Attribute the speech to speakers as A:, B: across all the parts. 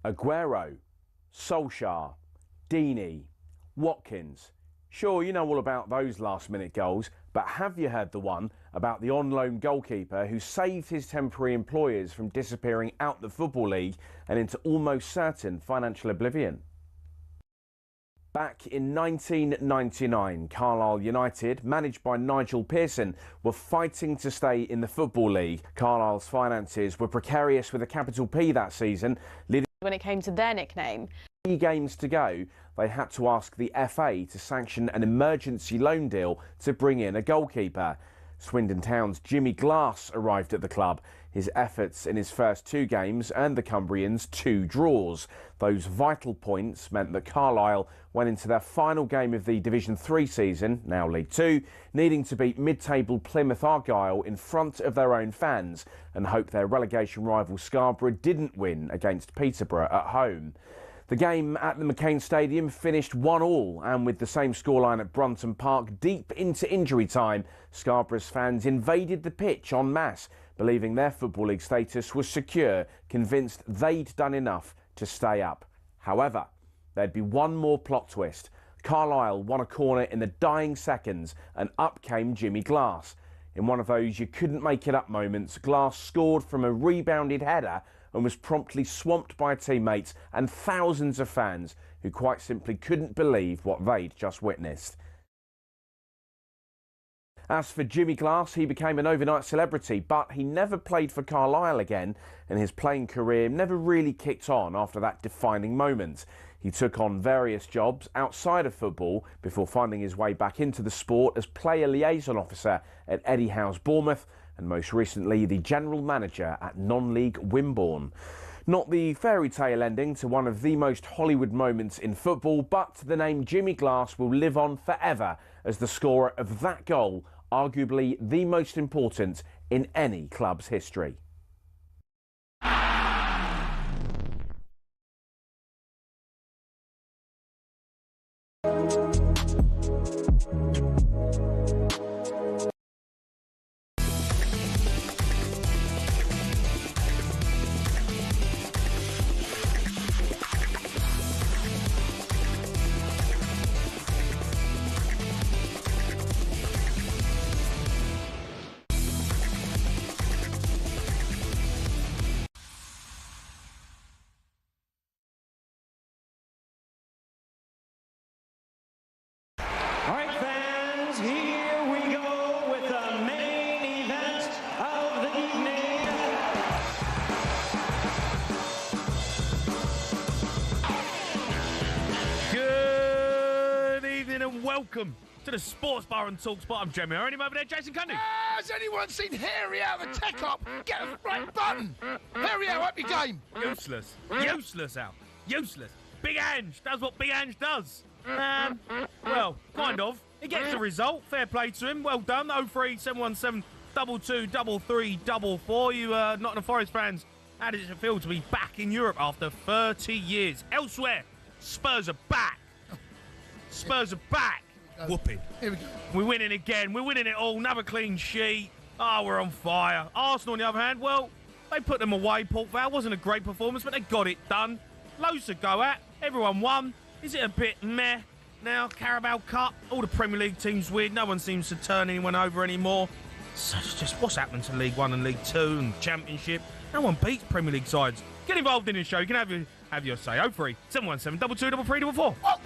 A: Aguero, Solskjaer, Deeney, Watkins. Sure, you know all about those last-minute goals, but have you heard the one about the on-loan goalkeeper who saved his temporary employers from disappearing out the Football League and into almost certain financial oblivion? Back in 1999, Carlisle United, managed by Nigel Pearson, were fighting to stay in the Football League. Carlisle's finances were precarious with a capital P that season, leading
B: when it came to their nickname.
A: 3 games to go, they had to ask the FA to sanction an emergency loan deal to bring in a goalkeeper. Swindon Town's Jimmy Glass arrived at the club. His efforts in his first 2 games earned the Cumbrians 2 draws. Those vital points meant that Carlisle went into their final game of the Division 3 season, now League 2, needing to beat mid-table Plymouth Argyle in front of their own fans and hope their relegation rival Scarborough didn't win against Peterborough at home. The game at the McCain Stadium finished 1-1, and with the same scoreline at Brunton Park deep into injury time, Scarborough's fans invaded the pitch en masse, believing their Football League status was secure, convinced they'd done enough to stay up. However, there'd be one more plot twist. Carlisle won a corner in the dying seconds and up came Jimmy Glass. In one of those you couldn't make it up moments, Glass scored from a rebounded header and was promptly swamped by teammates and thousands of fans who quite simply couldn't believe what they'd just witnessed. As for Jimmy Glass, he became an overnight celebrity, but he never played for Carlisle again, and his playing career never really kicked on after that defining moment. He took on various jobs outside of football before finding his way back into the sport as player liaison officer at Eddie Howe's Bournemouth, and most recently the general manager at non-league Wimborne. Not the fairy tale ending to one of the most Hollywood moments in football, but the name Jimmy Glass will live on forever as the scorer of that goal, arguably the most important in any club's history.
B: All right, fans, here we go with the main event of the evening.
C: Good evening and welcome to the Sports Bar and talkSPORT. I'm Jamie O'Hara. Over there, Jason Cundy.
D: Has anyone seen Hairy out of the tech up? Get a right button. Hairy out, up your game.
C: Useless. Useless, Al. Useless. Big Ange does what Big Ange does. Well, kind of. He gets the result. Fair play to him. Well done. 03 717 22 33 44. You Nottingham Forest fans, how does it feel to be back in Europe after 30 years? Elsewhere, Spurs are back. Spurs are back. Whooping.
D: Here we go.
C: We're winning again. We're winning it all. Another clean sheet. Oh, we're on fire. Arsenal, on the other hand, well, they put them away. Port Vale wasn't a great performance, but they got it done. Loads to go at. Everyone won. Is it a bit meh now? Carabao Cup, all the Premier League teams weird. No one seems to turn anyone over anymore. So it's just what's happened to League One and League Two and Championship. No one beats Premier League sides. Get involved in the show. You can have your say. 03 717 22 33 44.
D: Oh.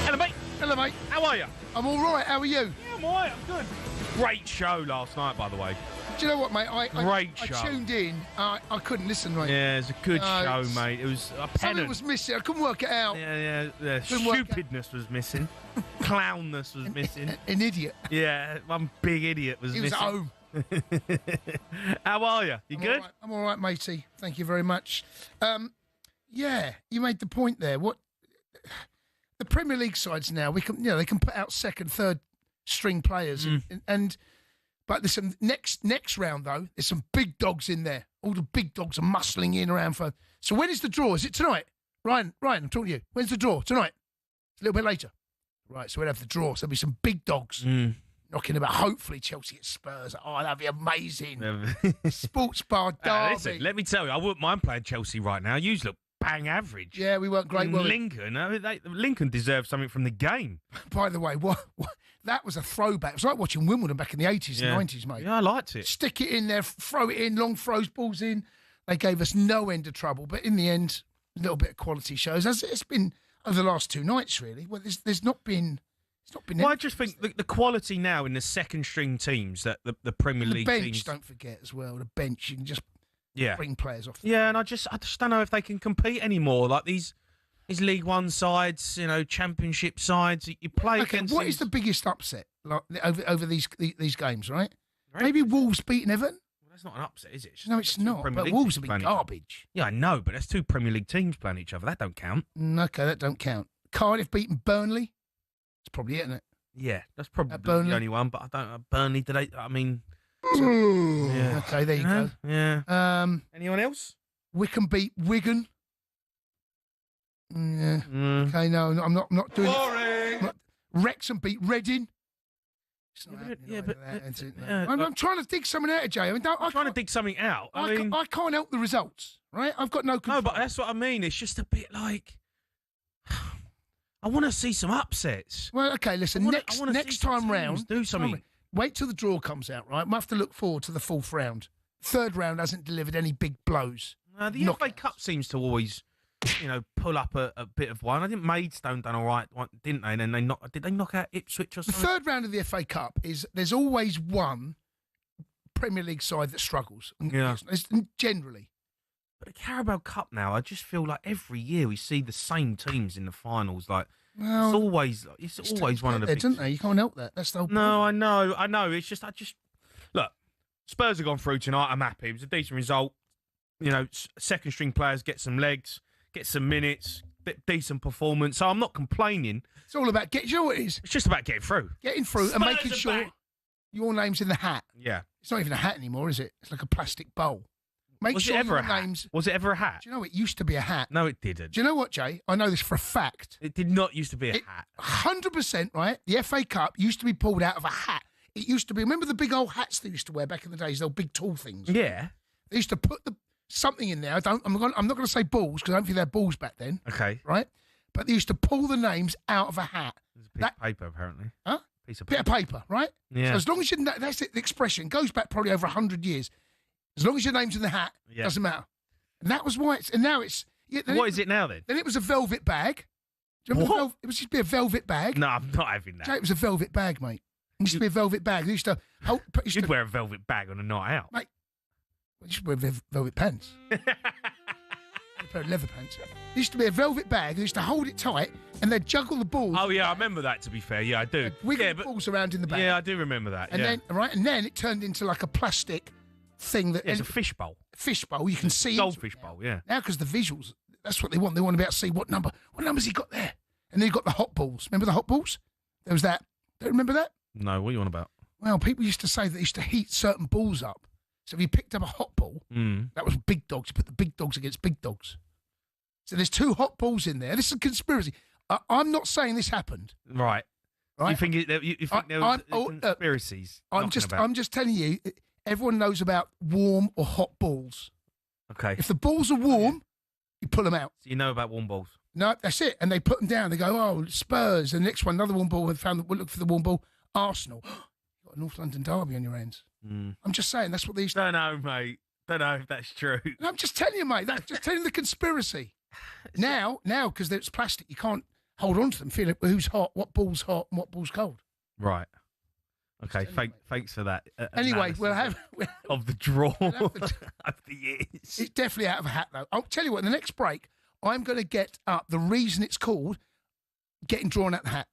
C: Hello, mate.
D: Hello, mate.
C: How are you?
D: I'm all right. How are you?
C: Yeah, I'm all right. I'm good. Great show last night, by the way.
D: Do you know what, mate? I
C: show.
D: tuned in. I couldn't listen, mate.
C: Yeah, it's a good show, mate. It was a pennant.
D: Something was missing. I couldn't work it out.
C: Yeah. Stupidness was missing. Clownness was missing.
D: An idiot.
C: Yeah, one big idiot was
D: He
C: missing.
D: was at home.
C: How are you? You good?
D: I'm all right, matey. Thank you very much. Yeah, you made the point there. What the Premier League sides now, they can put out second, third string players, but there's some next round though. There's some big dogs in there. All the big dogs are muscling in around for. So when is the draw? Is it tonight? Ryan, I'm talking to you. When's the draw? Tonight? It's a little bit later. Right, so we'll have the draw. So there'll be some big dogs knocking about. Hopefully Chelsea at Spurs. Oh, that'd be amazing. Sports bar derby.
C: Listen, let me tell you, I wouldn't mind playing Chelsea right now. You look bang average.
D: Yeah, we weren't great. Well,
C: Lincoln deserves something from the game.
D: By the way, what that was a throwback. It was like watching Wimbledon back in the 80s and 90s, mate.
C: Yeah, I liked it.
D: Stick it in there, throw it in, long throws, balls in. They gave us no end of trouble, but in the end, a little bit of quality shows. As it's been over the last two nights, really. Well, there's not been. It's not been.
C: Well, I just think the quality now in the second string teams that the Premier League
D: bench,
C: teams.
D: Don't forget as well. The bench, you can just bring players off.
C: Yeah, and I just don't know if they can compete anymore. Like these League One sides, Championship sides. You play against.
D: What is the biggest upset over these games? Right? Maybe Wolves beating Everton.
C: Well, that's not an upset, is it?
D: No, it's not. But Wolves have been garbage.
C: Yeah, I know, but that's two Premier League teams playing each other. That don't count.
D: Okay, that don't count. Cardiff beating Burnley. That's probably it, isn't it?
C: Yeah, that's probably the only one. But I don't know. Burnley,
D: Yeah. Okay, there you go.
C: Yeah. Anyone else?
D: Wickham beat Wigan. Yeah. Okay, no, I'm not doing
B: Boring.
D: it. Wrexham beat Reading. I'm trying to dig something out of Jay. I mean,
C: I'm trying to dig something out.
D: I can't help the results, right? I've got no control.
C: No, but that's what I mean. It's just a bit like I want to see some upsets.
D: Well, okay, listen. Next time round,
C: do something.
D: Wait till the draw comes out, right? We'll have to look forward to the fourth round. Third round hasn't delivered any big blows.
C: The FA Cup seems to always, pull up a bit of one. I think Maidstone done all right, didn't they? And then did they knock out Ipswich or something?
D: The third round of the FA Cup there's always one Premier League side that struggles.
C: Yeah.
D: Generally.
C: But the Carabao Cup now, I just feel like every year we see the same teams in the finals. Like it's always one of the big.
D: Isn't they? You can't help that. That's the whole point.
C: No, I know. It's just look. Spurs have gone through tonight. I'm happy. It was a decent result. Second string players get some legs, get some minutes, decent performance. So I'm not complaining.
D: It's all about you know what it is?
C: It's just about getting through.
D: Getting through and making sure your name's in the hat.
C: Yeah.
D: It's not even a hat anymore, is it? It's like a plastic bowl.
C: Was it ever a hat?
D: Do you know it used to be a hat?
C: No, it didn't.
D: Do you know what, Jay? I know this for a fact.
C: It did not used to be a hat.
D: 100%, right? The FA Cup used to be pulled out of a hat. It used to be, remember the big old hats they used to wear back in the days, those big tall things?
C: Yeah.
D: They used to put something in there. I'm not going to say balls because I don't think they had balls back then.
C: Okay.
D: Right? But they used to pull the names out of a hat.
C: There's a piece of paper, apparently.
D: Huh?
C: Bit
D: of paper, right?
C: Yeah.
D: So as long as that's it, the expression goes back probably over 100 years. As long as your name's in the hat, it doesn't matter. And that was why now it's... Yeah,
C: what is it now then?
D: Then it was a velvet bag. Do you remember it used to be a velvet bag.
C: No, I'm not having that.
D: Jay, it was a velvet bag, mate. It used to be a velvet bag. They used to...
C: You'd wear a velvet bag on a night out.
D: Mate, you should wear velvet pants. A pair of leather pants. It used to be a velvet bag. They used to hold it tight and they'd juggle the balls.
C: Oh, yeah, I remember that, to be fair. Yeah, I do.
D: Wiggle the balls around in the bag.
C: Yeah, I do remember that.
D: And then it turned into like a plastic thing that...
C: Yeah, it's a fish bowl.
D: Fish bowl. You can see
C: goldfish bowl, yeah.
D: Now, because the visuals, that's what they want. They want to be able to see what numbers he got there. And then you got the hot balls. Remember the hot balls? There was that. Don't remember that?
C: No, what are you on about?
D: Well, people used to say that they used to heat certain balls up. So if you picked up a hot ball, that was big dogs. You put the big dogs against big dogs. So there's two hot balls in there. This is a conspiracy. I'm not saying this happened.
C: Right. You think there was conspiracies?
D: I'm just telling you. Everyone knows about warm or hot balls.
C: Okay.
D: If the balls are warm, you pull them out.
C: So you know about warm balls?
D: No, that's it. And they put them down. They go, oh, Spurs. And the next one, another warm ball. We'll look for the warm ball. Arsenal. You've got a North London derby on your hands. I'm just saying, that's what they used to...
C: Don't know, mate. Don't know if that's true.
D: No, I'm just telling you, mate. That's just telling the conspiracy. Now, because it's plastic, you can't hold on to them. Feel who's hot, what ball's hot, and what ball's cold.
C: Right. Okay, thanks for that.
D: Anyway, we'll have
C: of the draw of the years.
D: It's definitely out of a hat, though. I'll tell you what. In the next break, I'm going to get up the reason it's called getting drawn out the hat.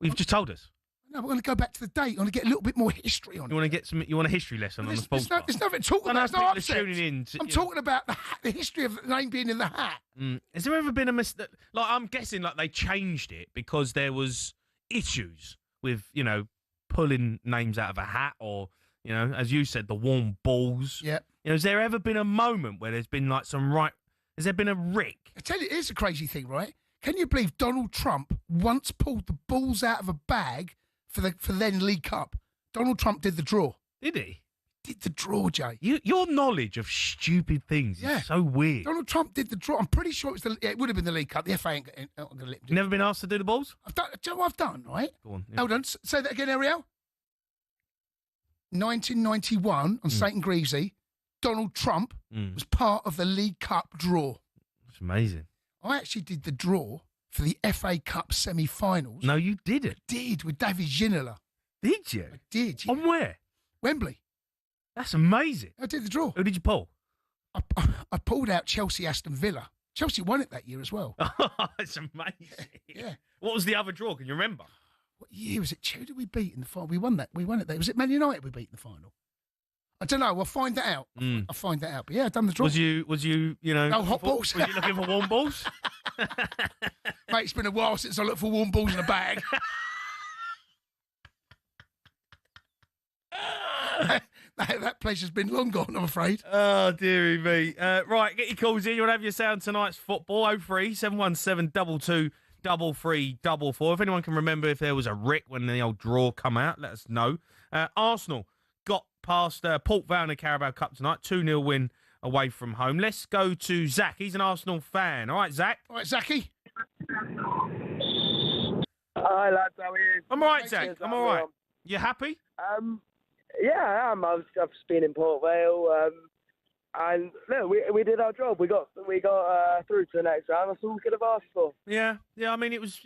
C: We've just told us.
D: No, we're going to go back to the date. I want to get a little bit more history on it.
C: You want a history lesson on the sports?
D: There's nothing to talk about. There's no upset. I'm talking about the history of the name being in the hat.
C: Has there ever been a mistake? Like, I'm guessing like they changed it because there was issues with pulling names out of a hat, or as you said, the warm balls.
D: Yeah.
C: Has there ever been a moment where there's been like has there been a rick?
D: I tell you, here's a crazy thing, right? Can you believe Donald Trump once pulled the balls out of a bag for then League Cup? Donald Trump did the draw.
C: Did he?
D: Did the draw, Jay.
C: Your knowledge of stupid things is so weird.
D: Donald Trump did the draw. I'm pretty sure it would have been the League Cup. The FA ain't going to let him do it.
C: Never been asked to do the balls?
D: Do you know what I've done, right?
C: Go on. Yeah.
D: Hold on. Say that again, Ariel. 1991 on St. Greasy, Donald Trump was part of the League Cup draw.
C: That's amazing.
D: I actually did the draw for the FA Cup semi-finals.
C: No, you didn't.
D: I did, with David Ginola.
C: Did you?
D: I did. Yeah.
C: On where?
D: Wembley.
C: That's amazing.
D: I did the draw.
C: Who did you pull?
D: I pulled out Chelsea Aston Villa. Chelsea won it that year as well.
C: It's amazing.
D: Yeah.
C: What was the other draw? Can you remember?
D: What year was it? Who did we beat in the final? We won that. We won it there. Was it Man United we beat in the final? I don't know. We'll find that out. I'll find that out. But yeah, I've done the draw.
C: Was you
D: no hot balls?
C: Was you looking for warm balls?
D: Mate, it's been a while since I looked for warm balls in a bag. That place has been long gone, I'm afraid.
C: Oh, dearie me. Right, get your calls in. You want to have your say on tonight's football? 03 717 22 83344. If anyone can remember if there was a Rick when the old draw come out, let us know. Arsenal got past Port Vale in the Carabao Cup tonight. 2-0 win away from home. Let's go to Zach. He's an Arsenal fan. All right, Zach.
D: All right, Zachy.
E: Hi, lads. How are you?
C: I'm all right, Zach. I'm all right. You happy?
E: Yeah, I am. I've just been in Port Vale, and look, we did our job. We got through to the next round. That's all we could have asked for.
C: Yeah. I mean, it was,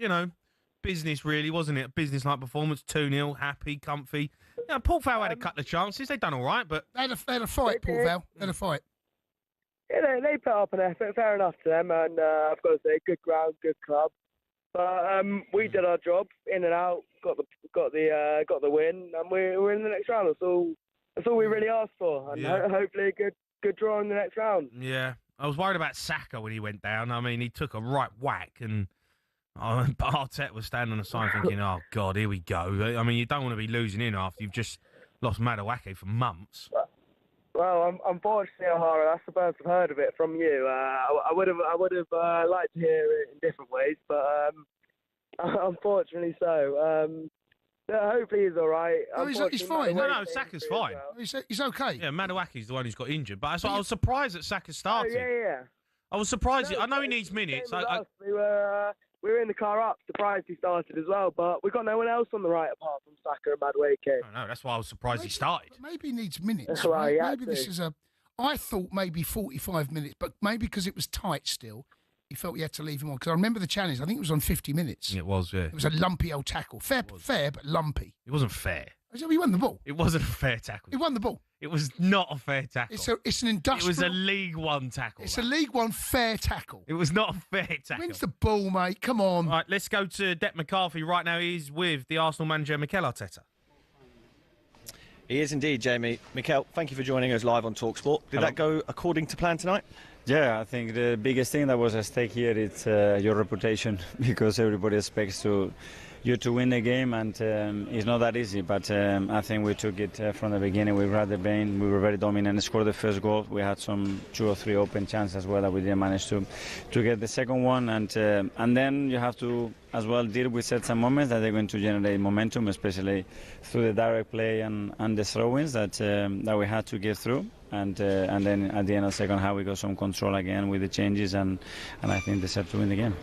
C: business really, wasn't it? A business-like performance. 2-0, happy, comfy. Port Vale had a couple of chances. They done all right, but
D: They had a fight, Port Vale. They had a fight.
E: Yeah, they put up an effort. Fair enough to them, and I've got to say, good ground, good club. But we did our job, in and out, got the win, and we're in the next round. That's all we really asked for, and hopefully a good draw in the next round.
C: Yeah, I was worried about Saka when he went down. I mean, he took a right whack, and Arteta was standing on the side thinking, "Oh God, here we go." I mean, you don't want to be losing in after you've just lost Madueke for months.
E: Well, unfortunately, O'Hara, that's the first I've heard of it from you. I would have liked to hear it in different ways, but unfortunately so. Hopefully he's all right.
D: No, he's fine.
C: No, Saka's fine.
D: Well. He's okay.
C: Yeah, Madueke's the one who's got injured, but I was surprised that Saka started.
E: Yeah.
C: I was surprised. I know he needs minutes.
E: We were in the car up, surprised he started as well, but we've got no one else on the right apart from Saka and Madueke.
C: No, that's why I was surprised he started.
D: Maybe he needs minutes.
E: Well,
D: right?
E: he
D: Maybe
E: had
D: this
E: to.
D: is I thought maybe 45 minutes, but maybe because it was tight still, he felt he had to leave him on. Because I remember the challenge. I think it was on 50 minutes.
C: It was, yeah.
D: It was a lumpy old tackle. Fair, but lumpy.
C: It wasn't fair.
D: He won the ball.
C: It wasn't a fair tackle.
D: He won the ball.
C: It was not a fair tackle.
D: It's an industrial.
C: It was a League One tackle.
D: It's a League One fair tackle.
C: It was not a fair tackle.
D: Wins the ball, mate. Come on.
C: All right, let's go to Depp McCarthy right now. He's with the Arsenal manager, Mikel Arteta.
F: He is indeed, Jamie. Mikel, thank you for joining us live on talkSPORT. Did that go according to plan tonight?
G: Yeah, I think the biggest thing that was at stake here is your reputation, because everybody expects you to win the game, and it's not that easy. But I think we took it from the beginning. We grabbed the vein. We were very dominant and scored the first goal. We had some 2 or 3 open chances as well that we didn't manage to get the second one. And then you have to as well deal with certain moments that they're going to generate momentum, especially through the direct play and the throw-ins that we had to get through. And then at the end of the second half, we got some control again with the changes, and I think they set to win the game.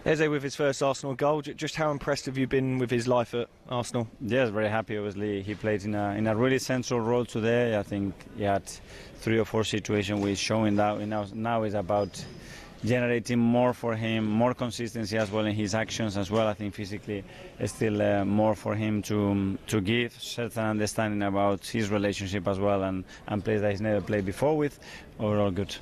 F: Eze with his first Arsenal goal. Just how impressed have you been with his life at Arsenal?
G: Yes, very happy. Obviously, he played in a really central role today. I think he had 3 or 4 situations which showing that now is about generating more for him, more consistency as well in his actions as well. I think physically it's still more for him to give certain understanding about his relationship as well, and players that he's never played before with. Overall good.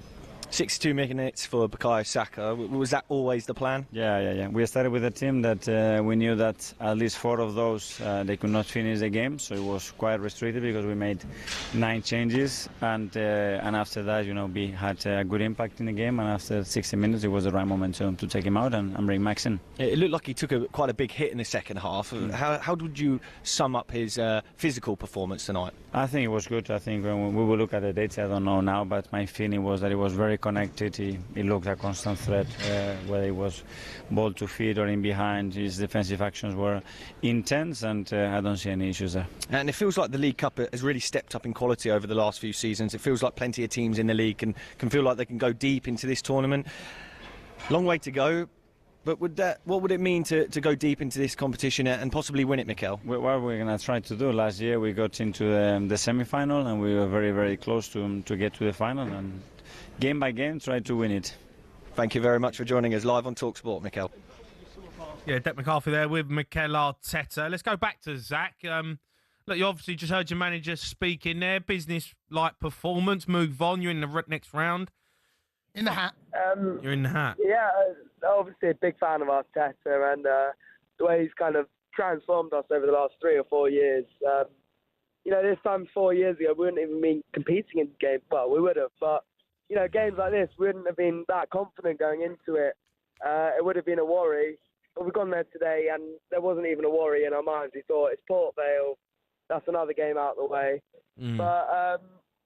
F: 62 minutes for Bukayo Saka. Was that always the plan?
G: Yeah. We started with a team that we knew that at least 4 of those they could not finish the game, so it was quite restricted because we made 9 changes, and after that, we had a good impact in the game, and after 60 minutes, it was the right moment to take him out and bring Max in.
F: It looked like he took quite a big hit in the second half. How would you sum up his physical performance tonight?
G: I think it was good. I think when we will look at the data, I don't know now, but my feeling was that he was very connected. He looked a constant threat, whether it was ball to feet or in behind. His defensive actions were intense, and I don't see any issues there.
F: And it feels like the League Cup has really stepped up in quality over the last few seasons. It feels like plenty of teams in the league can feel like they can go deep into this tournament. Long way to go. But what would it mean to go deep into this competition and possibly win it, Mikel?
G: What we're going to try to do. Last year we got into the semi-final, and we were very, very close to get to the final, and game by game try to win it.
F: Thank you very much for joining us live on talkSPORT, Mikel.
C: Yeah, Depp McCarthy there with Mikel Arteta. Let's go back to Zach. Look, you obviously just heard your manager speak in there. Business-like performance. Move on. You're in the next round.
D: In the hat.
C: You're in the hat.
E: Yeah, obviously a big fan of Arteta, and the way he's kind of transformed us over the last 3 or 4 years. This time 4 years ago, we wouldn't even been competing in games. Well, we would have, but games like this, we wouldn't have been that confident going into it. It would have been a worry. But we've gone there today, and there wasn't even a worry in our minds. We thought, it's Port Vale. That's another game out of the way. But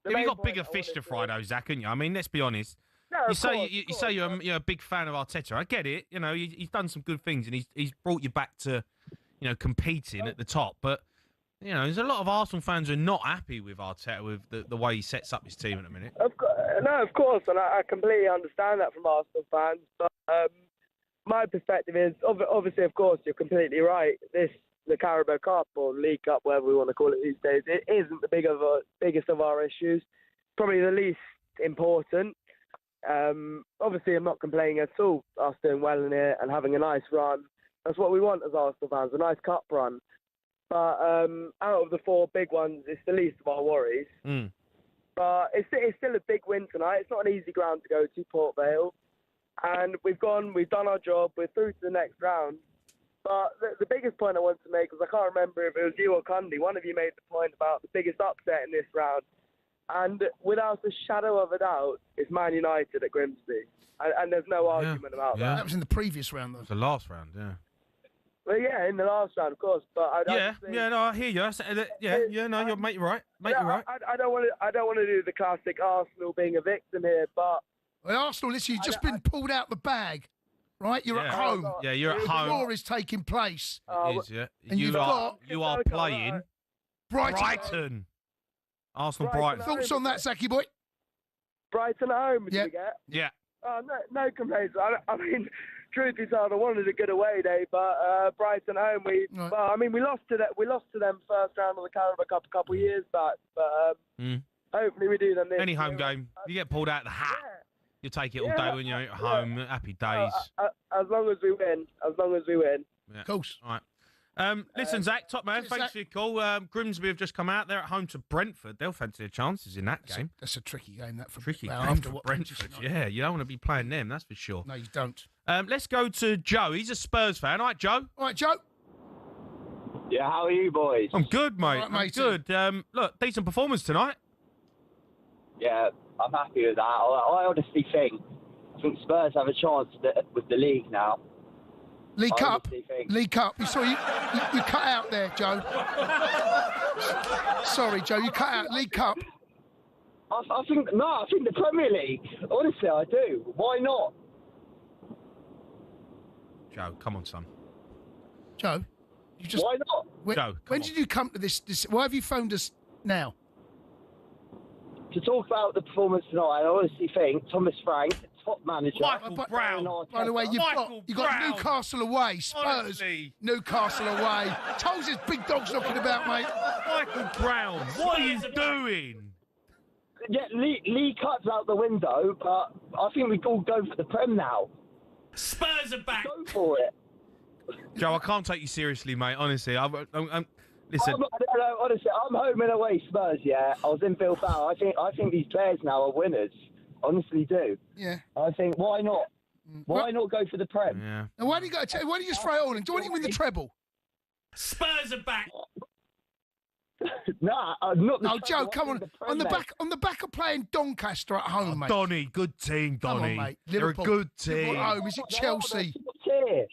C: you got bigger fish to fry, though, Zach, couldn't you? I mean, let's be honest.
E: No,
C: You say you're a big fan of Arteta. I get it. You know, he's done some good things and he's brought you back to, you know, competing at the top. But you know, there's a lot of Arsenal fans who are not happy with Arteta with the way he sets up his team at the minute.
E: Of course, and I completely understand that from Arsenal fans. But my perspective is, obviously, of course, you're completely right. The Carabao Cup or League Cup, whatever we want to call it these days, it isn't the biggest of our issues. Probably the least important. Obviously, I'm not complaining at all. Us doing well in it and having a nice run. That's what we want as Arsenal fans, a nice cup run. But out of the 4 big ones, it's the least of our worries. But it's still a big win tonight. It's not an easy ground to go to, Port Vale. And we've done our job, we're through to the next round. But the biggest point I wanted to make was, I can't remember if it was you or Cundy, one of you made the point about the biggest upset in this round. And without a shadow of a doubt, it's Man United at Grimsby. And there's no argument about that.
D: That was in the previous round, though.
C: It was the last round, yeah.
E: Well, yeah, in the last round, of course. But I
C: hear you. No, you're right. You're right.
E: I don't want to do the classic Arsenal being a victim here, but
D: well, Arsenal, listen, you've just been pulled out the bag, right? You're at home.
C: Yeah, you're at home.
D: The war is taking place.
C: It is, yeah.
D: And you
C: are playing Brighton. Arsenal Brighton.
D: Thoughts on that, Zaki boy?
E: Brighton at home, did we get?
C: Yeah.
E: No complaints. I mean, truth be told, I wanted a good away day, but Brighton home, we lost to them. We lost to them first round of the Carabao Cup a couple of years back, but hopefully we do them this
C: Any
E: year.
C: home game, you get pulled out of the hat. You take it all day when you're at home. Happy days.
E: As long as we win.
C: Yeah.
D: Of course.
C: All right. Listen, Zach, top man, thanks for your call. Grimsby have just come out. They're at home to Brentford. They'll fancy their chances in that game.
D: That's a tricky game, that.
C: Tricky game
D: after
C: for
D: what
C: Brentford. Yeah, you don't want to be playing them, that's for sure.
D: No, you don't.
C: Let's go to Joe. He's a Spurs fan. All right, Joe?
D: All right, Joe.
H: Yeah, how are you boys?
C: I'm good, mate.
D: All right,
C: I'm good. Look, decent performance tonight.
H: Yeah, I'm happy with that. I honestly think Spurs have a chance with the league now.
D: League Cup. We saw you cut out there, Joe. Sorry, Joe, you cut out. League Cup.
H: I think the Premier League. Honestly, I do. Why not?
C: Joe, come on, son.
D: Joe, you just.
H: Why not?
D: When did you come to this? Why have you phoned us now?
H: To talk about the performance tonight, I honestly think Thomas Frank, top manager.
C: Michael Brown.
D: By the way, you've got Newcastle away. Spurs.
C: Honestly.
D: Newcastle away. Told you there's big dogs knocking about, mate.
C: Michael Brown, what are you doing?
H: Yeah, League Cup's out the window, but I think we all go for the Prem now.
C: Spurs are back.
H: Go for it.
C: Joe, I can't take you seriously, mate. Honestly, listen.
H: Honestly, I'm home and away Spurs. Yeah, I was in Bilbao. I think these players now are winners. Honestly, do.
D: Yeah.
H: I think why not? Why not go for the Prem?
C: Yeah.
D: And why do you just throw it all in? Do you want to win the treble?
C: Spurs are back.
H: Nah, not the
D: No, Joe,
H: treble.
D: come on. On the back of playing Doncaster at home, mate.
C: Donny, good team,
D: Come
C: Donny.
D: on, mate.
C: They're a
D: Liverpool.
C: good
D: Liverpool
C: team.
D: at home. Is it Chelsea?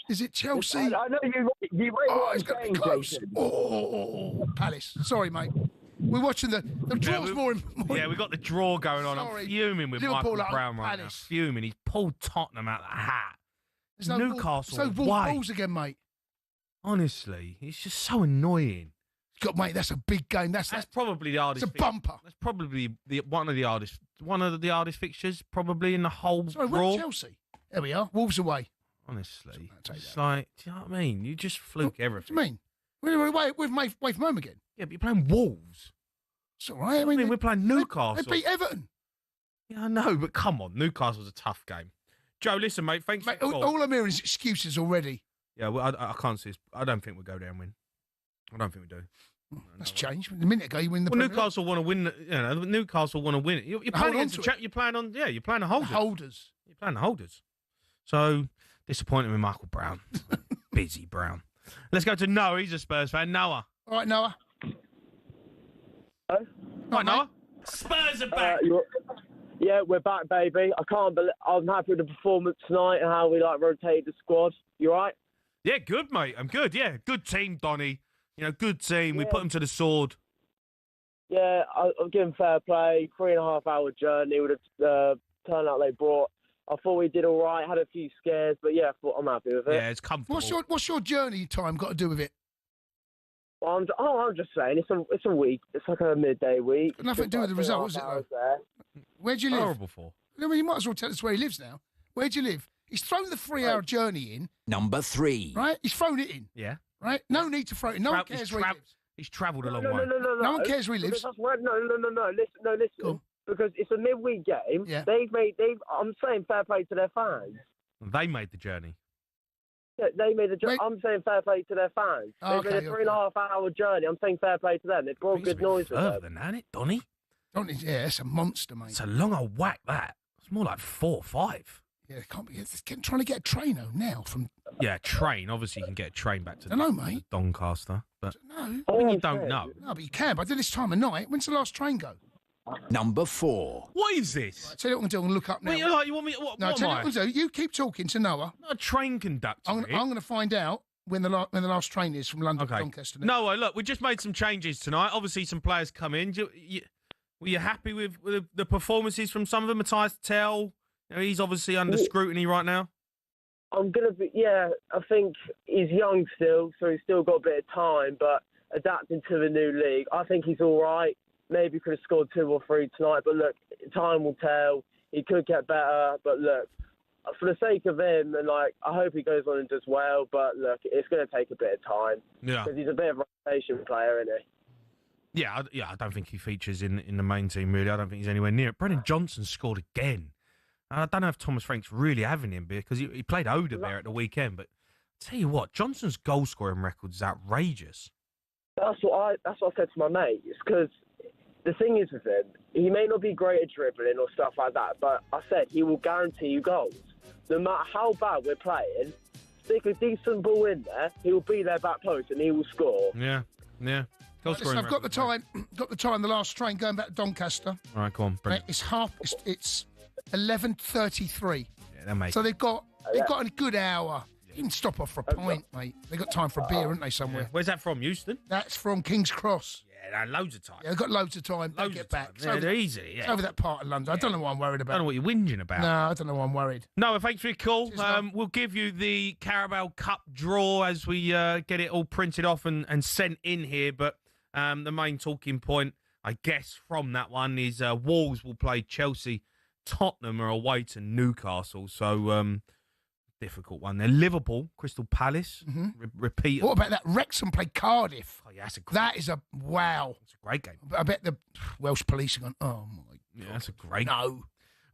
D: Is it Chelsea?
H: I know you rate what
D: It's
H: I'm
D: going to
H: saying,
D: be close.
H: Jason.
D: Oh, Palace. Sorry, mate. We're watching the draw's more.
C: Yeah, we got the draw going on.
D: Sorry.
C: I'm fuming with
D: Liverpool
C: Michael
D: at
C: Brown right now.
D: Palace.
C: Fuming. He's pulled Tottenham out of the hat.
D: There's no
C: Newcastle
D: So balls again, mate.
C: Honestly, it's just so annoying.
D: God, mate, that's a big game. That's
C: probably the hardest.
D: It's a bumper.
C: That's probably one of the hardest fixtures, probably in the whole
D: Sorry,
C: draw.
D: we're Chelsea. There we are. Wolves away.
C: Honestly, it's like, do you know what I mean? You just fluke everything.
D: What do you mean? We're away from home again.
C: Yeah, but you're playing Wolves.
D: It's all right.
C: I mean, we're playing Newcastle.
D: They beat Everton.
C: Yeah, I know, but come on, Newcastle's a tough game. Joe, listen, mate. Thanks for the call.
D: All I'm hearing is excuses already.
C: Yeah, well, I can't see. I don't think we'll go down and win. I don't think we do.
D: That's changed. A minute ago, you win the.
C: Well, Newcastle want to win. Newcastle want to win it. You're playing against you're playing on. Yeah, you're playing the holders. You're playing the holders. So disappointed with Michael Brown. Busy Brown. Let's go to Noah. He's a Spurs fan. Noah.
D: All right, Noah.
E: Hello?
C: All right, Noah. Spurs are back.
E: Yeah, we're back, baby. I'm happy with the performance tonight and how we rotated the squad. You all right?
C: Yeah, good, mate. I'm good. Yeah, good team, Donny. Good team. We put them to the sword.
E: Yeah, I'll give them fair play. 3.5 hour journey with the turnout they brought. I thought we did all right. Had a few scares, but yeah, I thought I'm happy with it.
C: Yeah, it's comfortable.
D: What's your journey time got to do with it?
E: Well, I'm just saying, it's a week. It's like a midday week.
D: Got nothing to do with the result, is it? Where do you live?
C: Horrible for.
D: I mean, you might as well tell us where he lives now. Where do you live? He's thrown the 3-hour journey in.
I: Number 3.
D: Right? He's thrown it in.
C: Yeah.
D: Right? No need to throw it in. No one cares where he lives.
C: He's travelled a long
E: No,
C: way.
E: no
D: one cares where he lives.
E: No. Listen. Because it's a midweek game.
D: Yeah.
E: I'm saying fair play to their fans.
C: They made the journey.
E: Yeah, they made a journey.
D: Wait.
E: I'm saying fair play to their fans. They made a 3.5-hour journey. I'm saying fair play to them. They brought good noise with
C: further
E: them.
C: than that, isn't it, Donny?
D: Yeah, it's a monster, mate.
C: It's a long old whack, that. It's more like 4 or 5.
D: Yeah, it can't be. It's trying to get a train home now from.
C: Yeah, train. Obviously, you can get a train back to
D: Dunno, mate.
C: Doncaster. But
D: No.
C: you don't know.
D: No, but you can. But I did this time of night. When's the last train go?
I: Number 4.
C: What is this?
D: I tell you what I'm going to do. I'm going to look up now.
C: Wait, you want me? What
D: No, I
C: am
D: tell you
C: I?
D: what I'm going to do. You keep talking to Noah.
C: Not a train conductor.
D: I'm going to find out when the last train is from London to Doncaster.
C: No, look, we just made some changes tonight. Obviously, some players come in. Were you happy with the performances from some of them? Matthias Tell, he's obviously under scrutiny right now.
E: I'm going to be, yeah, I think he's young still, so he's still got a bit of time, but adapting to the new league, I think he's all right. Maybe could have scored 2 or 3 tonight, but look, time will tell. He could get better, but look, for the sake of him, and I hope he goes on and does well, but look, it's going to take a bit of time.
C: Yeah.
E: Because he's a bit of a rotation player, isn't he?
C: Yeah, I don't think he features in the main team, really. I don't think he's anywhere near it. Brennan Johnson scored again. I don't know if Thomas Frank's really having him because he played Oda there at the weekend, but I'll tell you what, Johnson's goal-scoring record is outrageous.
E: That's what I said to my mate. It's because the thing is with him, he may not be great at dribbling or stuff like that, but I said he will guarantee you goals. No matter how bad we're playing, stick a decent ball in there, he will be their back post and he will score.
C: Yeah.
D: Right, listen, I've got the time. The last train going back to Doncaster.
C: All right, go on.
D: Right, it's 11:33.
C: Yeah, that makes
D: So they've got a good hour. You can stop off for a pint, mate. They've got time for a beer, haven't they, somewhere?
C: Yeah. Where's that from, Euston?
D: That's from King's Cross.
C: Yeah, loads of time.
D: Yeah, they've got loads of time. They'll get back.
C: Yeah, they're easy,
D: It's over that part of London. I don't know what I'm worried about.
C: I don't know what you're whinging about.
D: No, I don't know what I'm worried.
C: No, thanks for your call.
D: Cheers,
C: We'll give you the Carabao Cup draw as we get it all printed off and sent in here. But the main talking point, I guess, from that one is Wolves will play Chelsea. Tottenham are away to Newcastle. So difficult one there. Liverpool, Crystal Palace, repeat.
D: What about that? Wrexham play Cardiff.
C: Oh, yeah,
D: That is a wow.
C: It's a great game.
D: I bet the Welsh police are going, oh, my God.
C: Yeah, that's a great
D: No.
C: All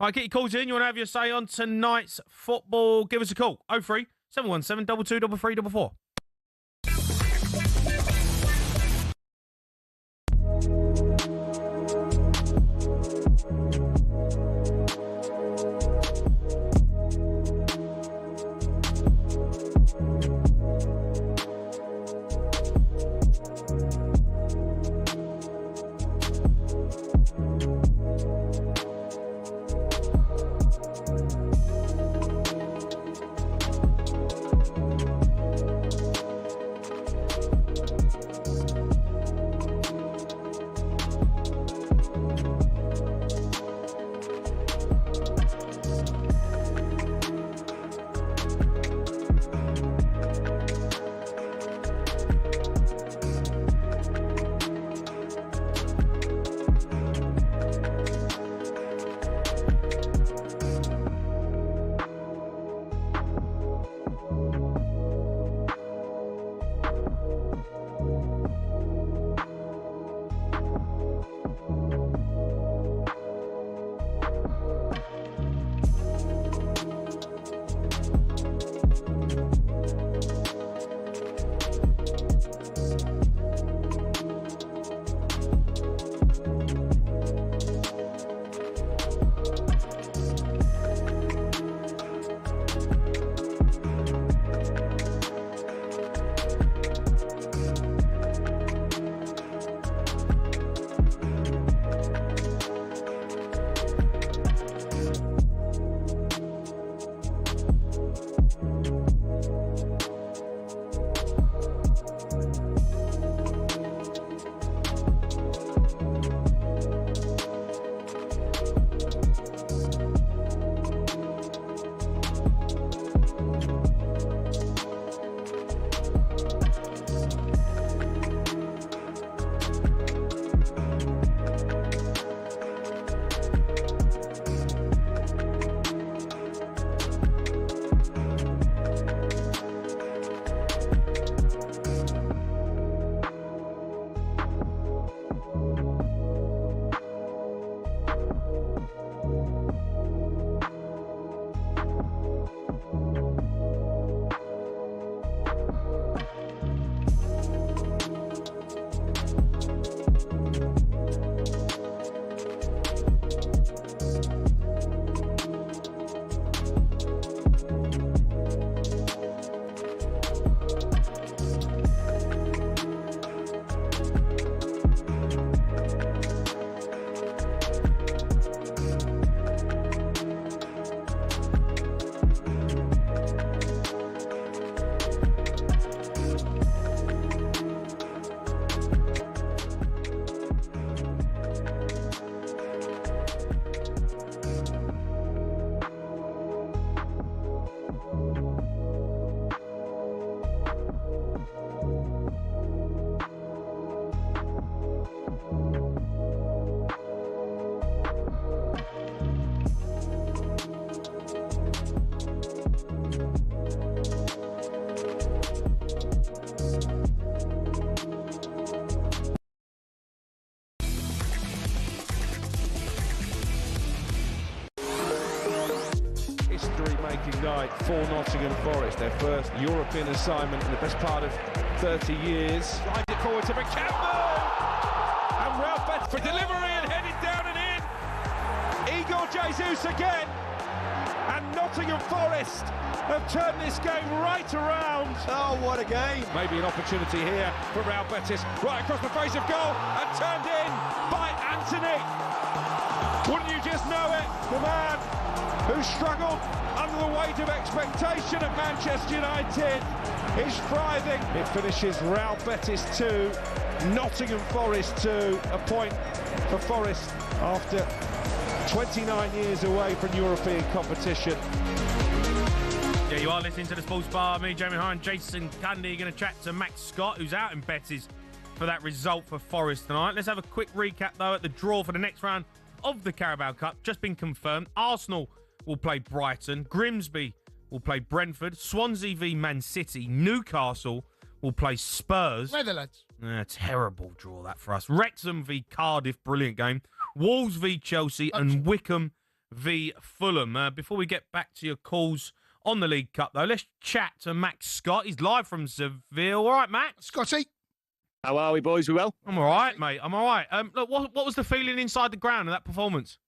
C: right, get your calls in. You want to have your say on tonight's football? Give us a call. 03 717 22 344.
J: heartbreaking night for Nottingham Forest, their first European assignment in the best part of 30 years. Drives it forward to McCampbell, and Ralph Betts for delivery and headed down and in. Igor Jesus again, and Nottingham Forest have turned this game right around.
K: Oh, what a game.
J: Maybe an opportunity here for Ralph Bettis, right across the face of goal, and turned in by Anthony. Wouldn't you just know it? The man who struggled under the weight of expectation at Manchester United is thriving. It finishes Ralph Bettis 2, Nottingham Forest 2, a point for Forest after 29 years away from European competition.
C: Yeah, you are listening to the Sports Bar. Me, Jamie O'Hara, and Jason Cundy are going to chat to Max Scott, who's out in Betty's for that result for Forest tonight. Let's have a quick recap, though, at the draw for the next round of the Carabao Cup. Just been confirmed. Arsenal will play Brighton. Grimsby will play Brentford. Swansea v Man City. Newcastle will play Spurs.
D: Netherlands.
C: Terrible draw that for us. Wrexham v Cardiff. Brilliant game. Wolves v Chelsea. And Wickham v Fulham. Before we get back to your calls on the League Cup, though, let's chat to Max Scott. He's live from Seville. All right, Max?
D: Scotty.
K: How are we, boys? We well?
C: I'm all right, mate. I'm all right. Look, what was the feeling inside the ground of that performance?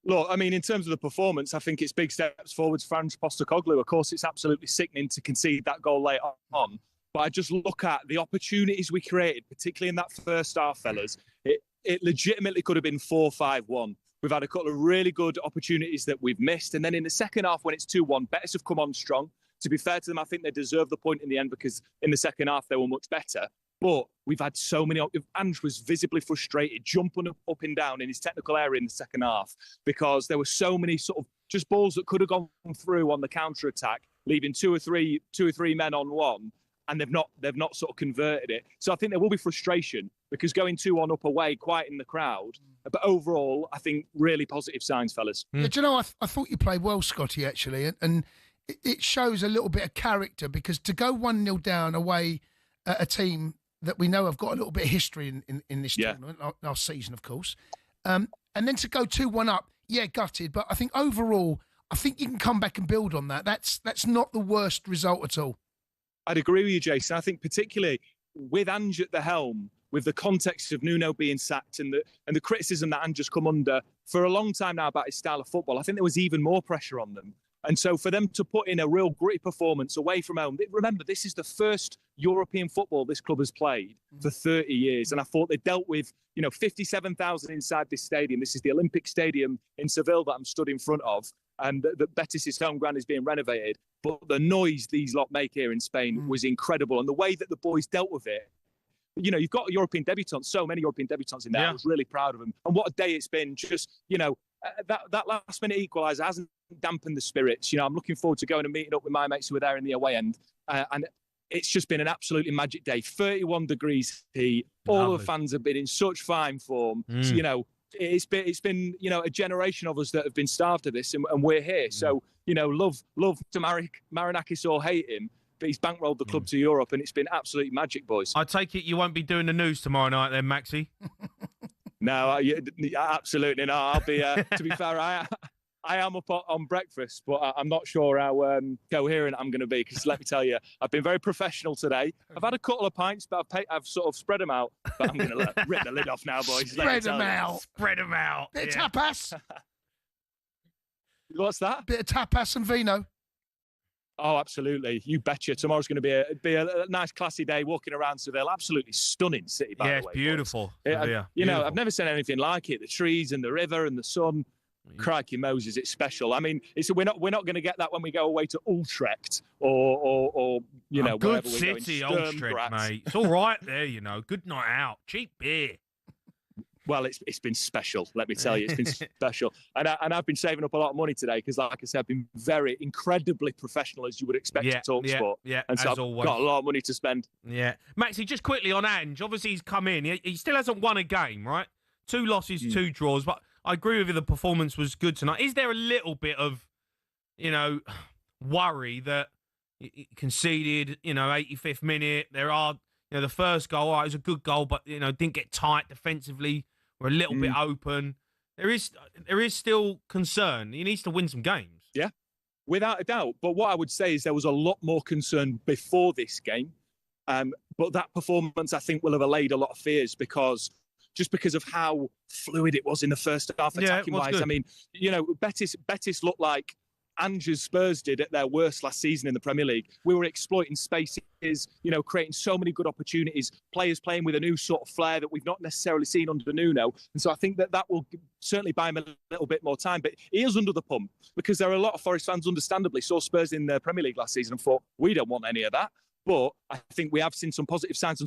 K: Look, I mean, in terms of the performance, I think it's big steps forwards for Ange Postecoglou. Of course, it's absolutely sickening to concede that goal late on. But I just look at the opportunities we created, particularly in that first half, fellas. It legitimately could have been 4-5-1. We've had a couple of really good opportunities that we've missed. And then in the second half, when it's 2-1, Betis have come on strong. To be fair to them, I think they deserve the point in the end because in the second half, they were much better. But we've had so many... Ange was visibly frustrated, jumping up and down in his technical area in the second half because there were so many sort of just balls that could have gone through on the counter-attack, leaving two or three men on one, and they've not sort of converted it. So I think there will be frustration because going 2-1 up away, quiet in the crowd. But overall, I think really positive signs, fellas.
D: Yeah, do you know, I thought you played well, Scotty, actually, and it shows a little bit of character because to go 1-0 down away at a team that we know have got a little bit of history in this tournament, last season, of course, and then to go 2-1 up, gutted, but I think overall, I think you can come back and build on that. That's not the worst result at all.
K: I'd agree with you, Jason. I think particularly with Ange at the helm, with the context of Nuno being sacked and the criticism that Ange has come under for a long time now about his style of football, I think there was even more pressure on them. And so for them to put in a real gritty performance away from home, remember, this is the first European football this club has played for 30 years. And I thought they dealt with, 57,000 inside this stadium. This is the Olympic Stadium in Seville that I'm stood in front of. And the Betis' home ground is being renovated. But the noise these lot make here in Spain was incredible. And the way that the boys dealt with it, you've got European debutants, so many European debutants in there. I was really proud of them. And what a day it's been. Just, that last-minute equaliser hasn't dampened the spirits. I'm looking forward to going and meeting up with my mates who were there in the away end. And it's just been an absolutely magic day. 31 degrees heat. All the fans have been in such fine form. So, it's been a generation of us that have been starved of this, and we're here. So, love to Marinakis or hate him, but he's bankrolled the club to Europe, and it's been absolutely magic, boys.
C: I take it you won't be doing the news tomorrow night then, Maxie?
K: No, absolutely not. I'll be, to be fair, I am up on breakfast, but I'm not sure how coherent I'm going to be because let me tell you, I've been very professional today. I've had a couple of pints, but I've sort of spread them out. But I'm going to rip the lid off now, boys.
C: Spread them out.
D: Bit of tapas.
K: What's that?
D: Bit of tapas and vino.
K: Oh, absolutely. You betcha. Tomorrow's going to be a nice, classy day walking around Seville. Absolutely stunning city, by the way.
C: It's beautiful.
K: Beautiful. I've never seen anything like it. The trees and the river and the sun. Crikey Moses, it's special. I mean, we're not going to get that when we go away to Utrecht or
C: good city, Utrecht, mate. It's all right there, Good night out, cheap beer.
K: Well, it's been special. Let me tell you, it's been special. And I've been saving up a lot of money today because, like I said, I've been very incredibly professional as you would expect to talkSPORT.
C: Yeah,
K: and so I've got a lot of money to spend.
C: Yeah, Maxie, just quickly on Ange. Obviously, he's come in. He still hasn't won a game, right? 2 losses, 2 draws, but I agree with you, the performance was good tonight. Is there a little bit of, worry that he conceded, 85th minute? There are, the first goal, all right, it was a good goal, but, didn't get tight defensively. We're a little bit open. There is still concern. He needs to win some games.
K: Yeah. without a doubt. But what I would say is there was a lot more concern before this game. But that performance, I think, will have allayed a lot of fears because of how fluid it was in the first half, attacking-wise. I mean, Betis looked like Ange's Spurs did at their worst last season in the Premier League. We were exploiting spaces, creating so many good opportunities, players playing with a new sort of flair that we've not necessarily seen under Nuno. And so I think that will certainly buy him a little bit more time. But he is under the pump because there are a lot of Forest fans, understandably, saw Spurs in the Premier League last season and thought, we don't want any of that. But I think we have seen some positive signs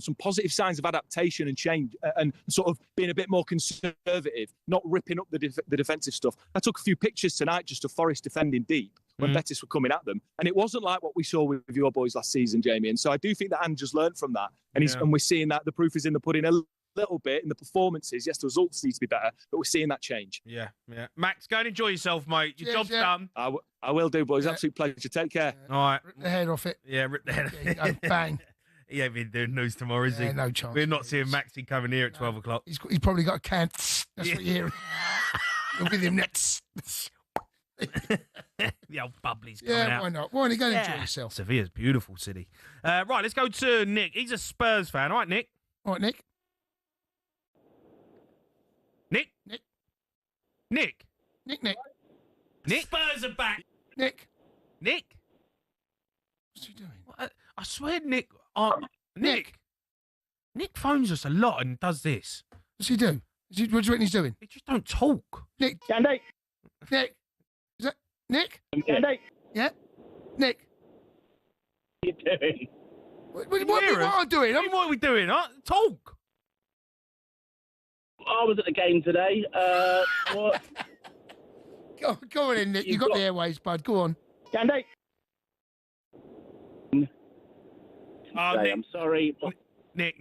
K: of adaptation and change and sort of being a bit more conservative, not ripping up the defensive stuff. I took a few pictures tonight just of Forest defending deep when Betis were coming at them. And it wasn't like what we saw with your boys last season, Jamie. And so I do think that Ange has learned from that. And we're seeing that the proof is in the pudding a little bit in the performances. Yes, the results need to be better, but we're seeing that change.
C: Yeah. Max, go and enjoy yourself, mate. Your job's done.
K: I will do, boys. Absolute pleasure. Take care.
C: All right.
D: Rip the head off it.
C: Yeah, rip the head.
D: There you go. Bang.
C: He ain't been doing news tomorrow, is he?
D: No chance.
C: We're not seeing Maxie coming here at 12 o'clock.
D: He's probably got a can. That's what you're hearing. You're with him next.
C: The old bubbly's coming out.
D: Yeah, why not? Why don't you go and enjoy yourself?
C: Sevilla's a beautiful city. Right, let's go to Nick. He's a Spurs fan. All right, Nick.
D: All right, Nick.
C: Nick.
B: Spurs are back.
C: Nick.
D: What's he doing?
C: I swear, Nick. Nick phones us a lot and does this.
D: What's he do? What do you reckon he's doing?
C: He just don't talk.
D: Nick. Nick. Is that Nick?
H: Candy.
D: Yeah. Nick.
H: What are you doing?
D: What am I doing?
C: What are we doing? Talk.
H: I was at the game today. What?
D: Go on in, Nick. You got the airways, bud. Go on.
H: Candy.
C: Nick,
H: I'm sorry.
C: Nick,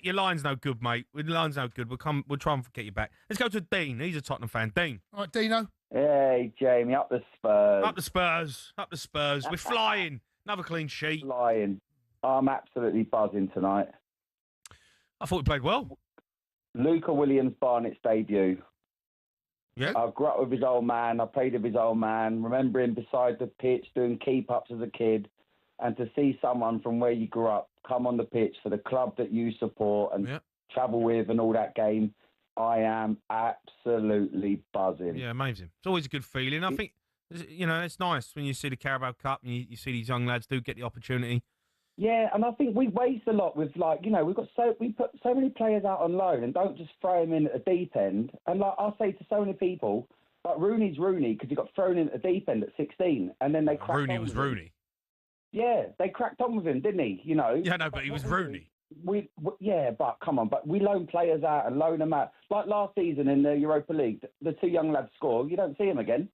C: your line's no good, mate. Your line's no good. We'll try and get you back. Let's go to Dean. He's a Tottenham fan. Dean.
D: All right, Dino.
L: Hey, Jamie, up the Spurs.
C: Up the Spurs. We're flying. Another clean sheet.
L: Flying. I'm absolutely buzzing tonight.
C: I thought we played well.
L: Luca Williams-Barnett's debut.
C: Yeah.
L: I grew up with his old man. I played with his old man. Remember him beside the pitch doing keep-ups as a kid. And to see someone from where you grew up come on the pitch for the club that you support and travel with and all that game, I am absolutely buzzing.
C: Yeah, amazing. It's always a good feeling. I think, it's nice when you see the Carabao Cup and you see these young lads do get the opportunity.
L: Yeah, and I think we waste a lot with we put so many players out on loan and don't just throw them in at the deep end. And I say to so many people, like Rooney's Rooney because he got thrown in at the deep end at 16, and then they cracked
C: Rooney
L: on
C: was
L: with him.
C: Rooney.
L: Yeah, they cracked on with him, didn't he?
C: Yeah, no, but he was Rooney.
L: But come on, but we loan players out and loan them out. Like last season in the Europa League, the two young lads score. You don't see them again.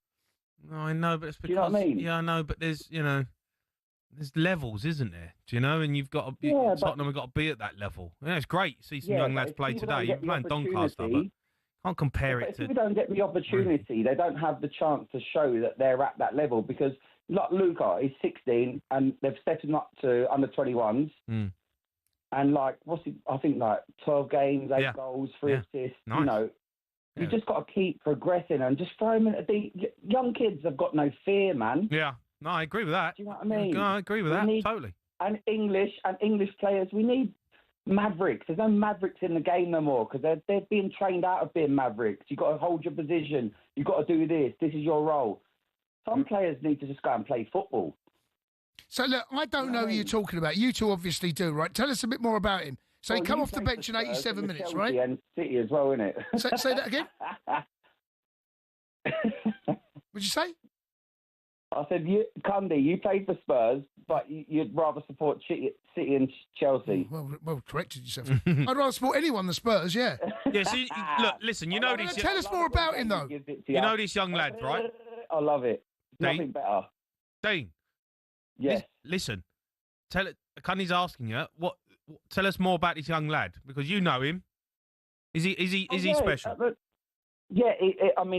C: No, I know, but it's because...
L: Do you know what I mean?
C: Yeah, I know, but there's levels, isn't there? Do you know? And you've got to... Tottenham have got to be at that level. Yeah, it's great to see some young lads play today. You're playing Doncaster, but can't compare it to...
L: If we don't get the opportunity, they don't have the chance to show that they're at that level because... Like Luca, he's 16, and they've stepped him up to under 21s. And I think 12 games, 8 goals, 3 assists.
C: Nice.
L: You just got to keep progressing and just throw them in at the young kids have got no fear, man.
C: Yeah, no, I agree with that.
L: Do you know what I mean?
C: No, I agree with that, totally.
L: And English players, we need mavericks. There's no mavericks in the game no more because they're being trained out of being mavericks. You've got to hold your position. You've got to do this. This is your role. Some players need to just go and play football.
D: So, look, I don't know who you're talking about. You two obviously do, right? Tell us a bit more about him. So, he come off the bench in 87 minutes,
L: Chelsea
D: right?
L: And City as well, innit?
D: Say that again? What'd you say?
L: I said, Cundy, you played for Spurs, but you'd rather support City and Chelsea.
D: Well, corrected yourself. I'd rather support anyone than Spurs, yeah.
C: Yeah, so look, listen, you know these...
D: Tell us more about him, though.
C: You know these young lads, right?
L: I love it.
C: Dean?
L: Nothing better.
C: Dean.
L: Yes.
C: Listen. Cundy's asking you. Tell us more about this young lad because you know him. Is he special?
L: He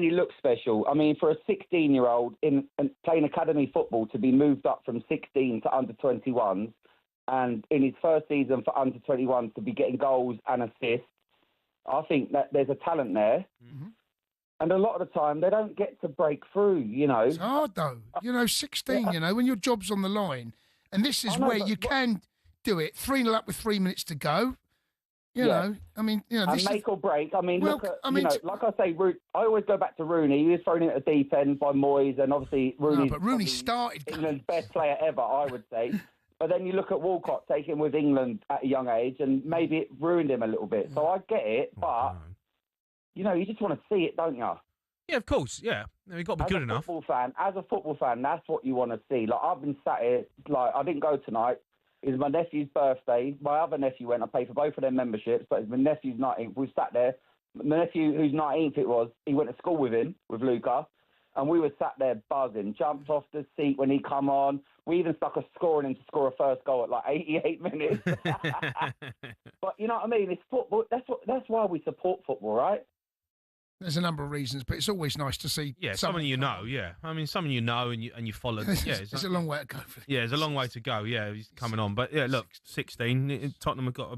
L: looks special. I mean, for a 16-year-old in playing academy football to be moved up from 16 to under 21s, and in his first season for under 21s to be getting goals and assists, I think that there's a talent there.
D: Mm-hmm.
L: And a lot of the time, they don't get to break through, you know.
D: It's hard, though. 16, when your job's on the line. And this is where you can do it. 3-0 up with 3 minutes to go. You know,
L: and make or break. I mean,
D: Well,
L: like I say, I always go back to Rooney. He was thrown into the deep end by Moyes, and obviously Rooney.
D: But Rooney started
L: England's best player ever, I would say. But then you look at Walcott taking with England at a young age, and maybe it ruined him a little bit. So I get it, but you just want to see it, don't you?
C: Yeah, of course. Yeah, we've got to be good enough.
L: As a football fan, that's what you want to see. Like, I've been sat here. Like, I didn't go tonight. It was my nephew's birthday. My other nephew went. I paid for both of their memberships, but it's my nephew's 19th. We sat there. My nephew, whose 19th he went to school with Luca, and we were sat there buzzing. Jumped off the seat when he come on. We even stuck a score in him to score a first goal at like 88 minutes. But you know what I mean? It's football. That's why we support football, right?
D: There's a number of reasons, but it's always nice to see.
C: Yeah, someone you know. Yeah, I mean, someone you know and you follow. Yeah,
D: it's a long way to go.
C: Yeah, it's a long way to go. Yeah, he's coming on, but yeah, look, 16. Tottenham have got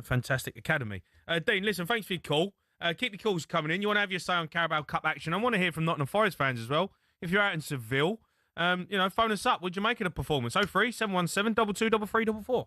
C: a fantastic academy. Dean, listen, thanks for your call. Keep your calls coming in. You want to have your say on Carabao Cup action? I want to hear from Nottingham Forest fans as well. If you're out in Seville, phone us up. Would you make it a performance? 03 717 22 33 44.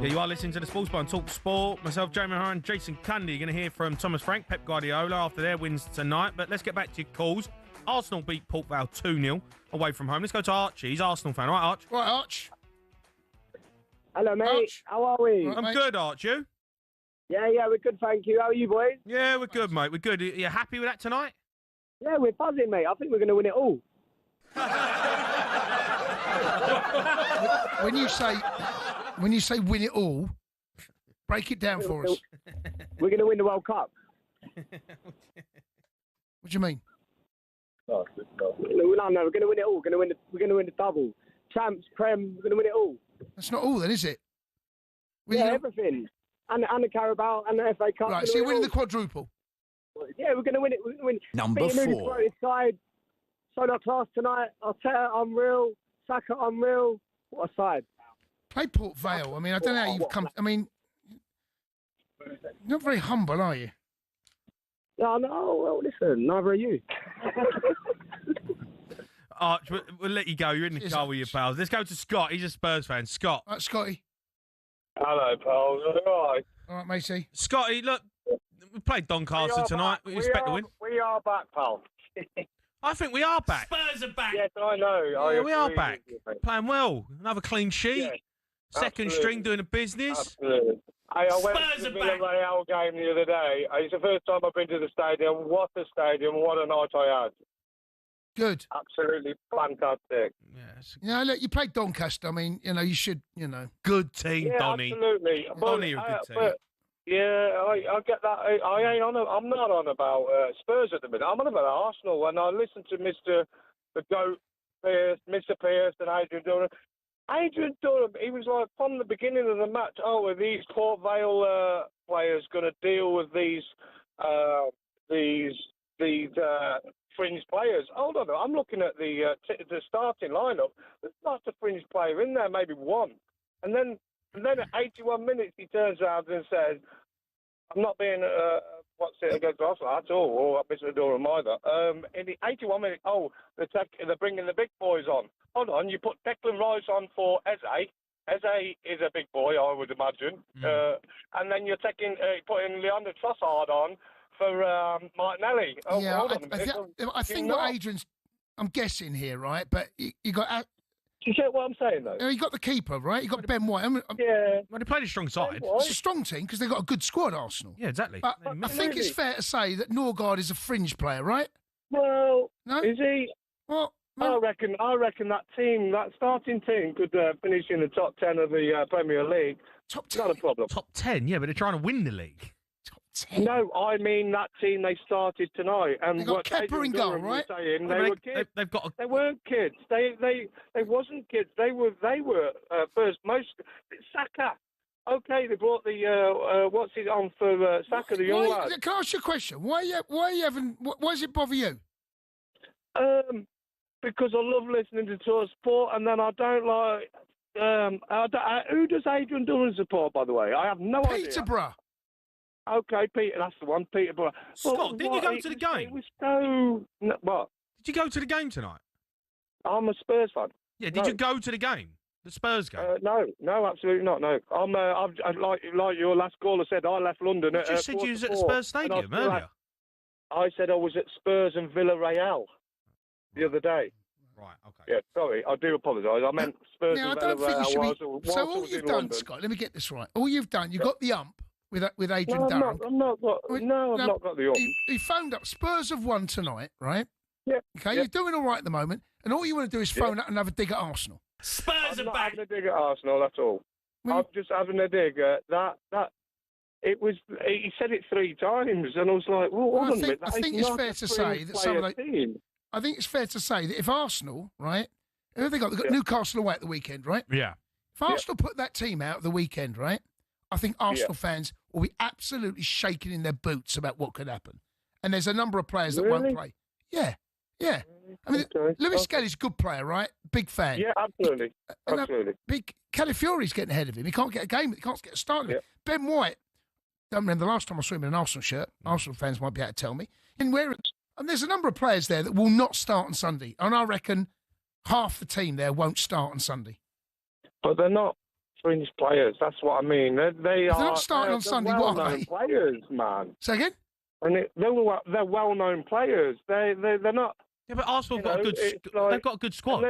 C: Yeah, you are listening to the Sports Bar on talkSPORT. Myself, Jamie O'Hara, and Jason Cundy. You're going to hear from Thomas Frank, Pep Guardiola after their wins tonight. But let's get back to your calls. Arsenal beat Port Vale 2-0 away from home. Let's go to Archie. He's an Arsenal fan. All right, Arch?
D: Right, Arch.
E: Hello, mate.
D: Arch.
E: How are we?
D: Right,
C: I'm
D: mate.
C: good, Arch. You?
E: Yeah, we're good, thank you. How are you, boys?
C: Yeah, we're good, mate. We're good. Are you happy with that tonight?
E: Yeah, we're buzzing, mate. I think we're going to win it all.
D: When you say win it all, break it down for us.
E: We're going to win the World Cup.
D: What do you mean?
E: No, we're going to win it all. We're going to win the double. Champs, Prem, we're going to win it all.
D: That's not all, then, is it?
E: Everything. And the Carabao and the FA Cup.
D: Right, so you're winning the quadruple.
E: Yeah, we're going to win it. We're going to win.
I: Number
E: Beating
I: 4.
E: Newcastle side. Showed our class tonight. Arteta, unreal. Saka, unreal. What a side.
D: Play Port Vale. I mean, I don't know how you've come... I mean, you're not very humble, are you?
E: No, well, listen, neither are you.
C: Arch, we'll let you go. You're in the car with your pals. Let's go to Scott. He's a Spurs fan. Scott.
D: Right, Scotty.
M: Hello, pals. All right.
D: All right, matey.
C: Scotty, look, we played Doncaster tonight. We expect to win.
M: We are back, pal.
C: I think we are back.
N: Spurs are back.
M: Yes, I know.
C: Yeah, we are back. Playing well. Another clean sheet.
M: Yeah,
C: Second
M: absolutely.
C: string doing the business.
M: Absolutely. Hey, I went
N: Spurs
M: to the
N: are back.
M: Villarreal game the other day. It's the first time I've been to the stadium. What a stadium. What a night I had.
D: Good.
M: Absolutely fantastic.
C: Yes.
D: Yeah, look, you played Doncaster. I mean, you should,
C: Good team,
M: Yeah,
C: Donny.
M: absolutely.
C: Donny are a good team.
M: But, yeah, I get that. I'm not on about Spurs at the minute. I'm on about Arsenal. When I listen to the GOAT Pierce, Mr. Pierce and Adrian Durham. Adrian Durham, he was like, from the beginning of the match, are these Port Vale players going to deal with these fringe players? Hold on, I'm looking at the starting lineup. There's not a fringe player in there, maybe one. And then at 81 minutes, he turns around and says, I'm not being, against Arsenal at all, or Mr. Durham either. In the 81 minutes, they're bringing the big boys on. Hold on, you put Declan Rice on for Eze. Eze is a big boy, I would imagine. And then you're putting Leandro Trossard on for Martinelli. Oh,
D: yeah,
M: hold on a minute.
D: I think what Adrian's... I'm guessing here, right? But you got...
M: Do you get what I'm saying, though?
D: You got the keeper, right? You got Ben White.
M: Yeah.
C: Well, they played a strong side.
D: It's a strong team because they've got a good squad, Arsenal.
C: Yeah, exactly.
D: But I think it's fair to say that Norgard is a fringe player, right?
M: Well,
D: no?
M: Is he?
D: Well,
M: I reckon that team, that starting team, could finish in the top 10 of the Premier League.
D: Top 10?
M: Not a problem.
C: Top 10, yeah, but they're trying to win the league.
D: Top 10?
M: No, I mean that team they started tonight. And
D: They got
M: what
D: Kepa
M: Adrian
D: in goal,
M: Durham was
D: right?
M: saying, they were kids.
C: They've got
M: They weren't kids. They wasn't kids. They were first most Saka. Okay, they brought the what's it on for Saka, the young lad.
D: Can I ask you a question? Why does it bother you?
M: Because I love listening to talkSPORT, and then I don't like. Who does Adrian Durham support, by the way? I have no idea.
D: Peterborough.
M: Okay, Peter, that's the one, Peterborough.
C: Scott, didn't you go to the game?
M: It was so. What?
C: Did you go to the game tonight?
M: I'm a Spurs fan.
C: Yeah, did you go to the game? The Spurs game?
M: No, absolutely not. No, I've like your last caller said, I left London.
C: You just said you was at the Spurs Stadium earlier.
M: I said I was at Spurs and Villarreal the other day.
C: Right. Okay.
M: Yeah, sorry, I do apologise. I meant Spurs
D: Now, I
M: and
D: don't think you should
M: Villarreal.
D: be... So all you've done,
M: London.
D: Scott, let me get this right. All you've done, you got the ump with Adrian
M: No,
D: Durham.
M: I've not got the ump.
D: He phoned up. Spurs have won tonight, right?
M: Yeah.
D: Okay,
M: yeah.
D: you're doing all right at the moment, and all you want to do is phone up and have a dig at Arsenal.
N: Spurs
M: I'm
N: are
M: not
N: back.
M: having a dig at Arsenal, that's all. I'm just having a dig at that. It was. He said it 3 times, and I was like, "Well, hold on a minute."
D: I think it's fair to say that some of the. I think it's fair to say that if Arsenal, right, who have they got? They've got Newcastle away at the weekend, right?
C: Yeah.
D: If Arsenal put that team out at the weekend, right, I think Arsenal fans will be absolutely shaking in their boots about what could happen. And there's a number of players that won't play. Yeah. I mean, Lewis Skelly's a good player, right? Big fan.
M: Yeah, absolutely. Absolutely.
D: Big Calafiori's getting ahead of him. He can't get a game. He can't get a start of it. Ben White, don't remember the last time I saw him in an Arsenal shirt. Arsenal fans might be able to tell me. And there's a number of players there that will not start on Sunday. And I reckon half the team there won't start on Sunday.
M: But they're not Fringe players. That's what I mean. They
D: If
M: are.
D: they're not starting on
M: they're
D: Sunday, what are
M: well-known
D: they?
M: players, man.
D: Say again?
M: And they're well-known players. They're not.
C: Yeah, but Arsenal got a good. They've got a good squad.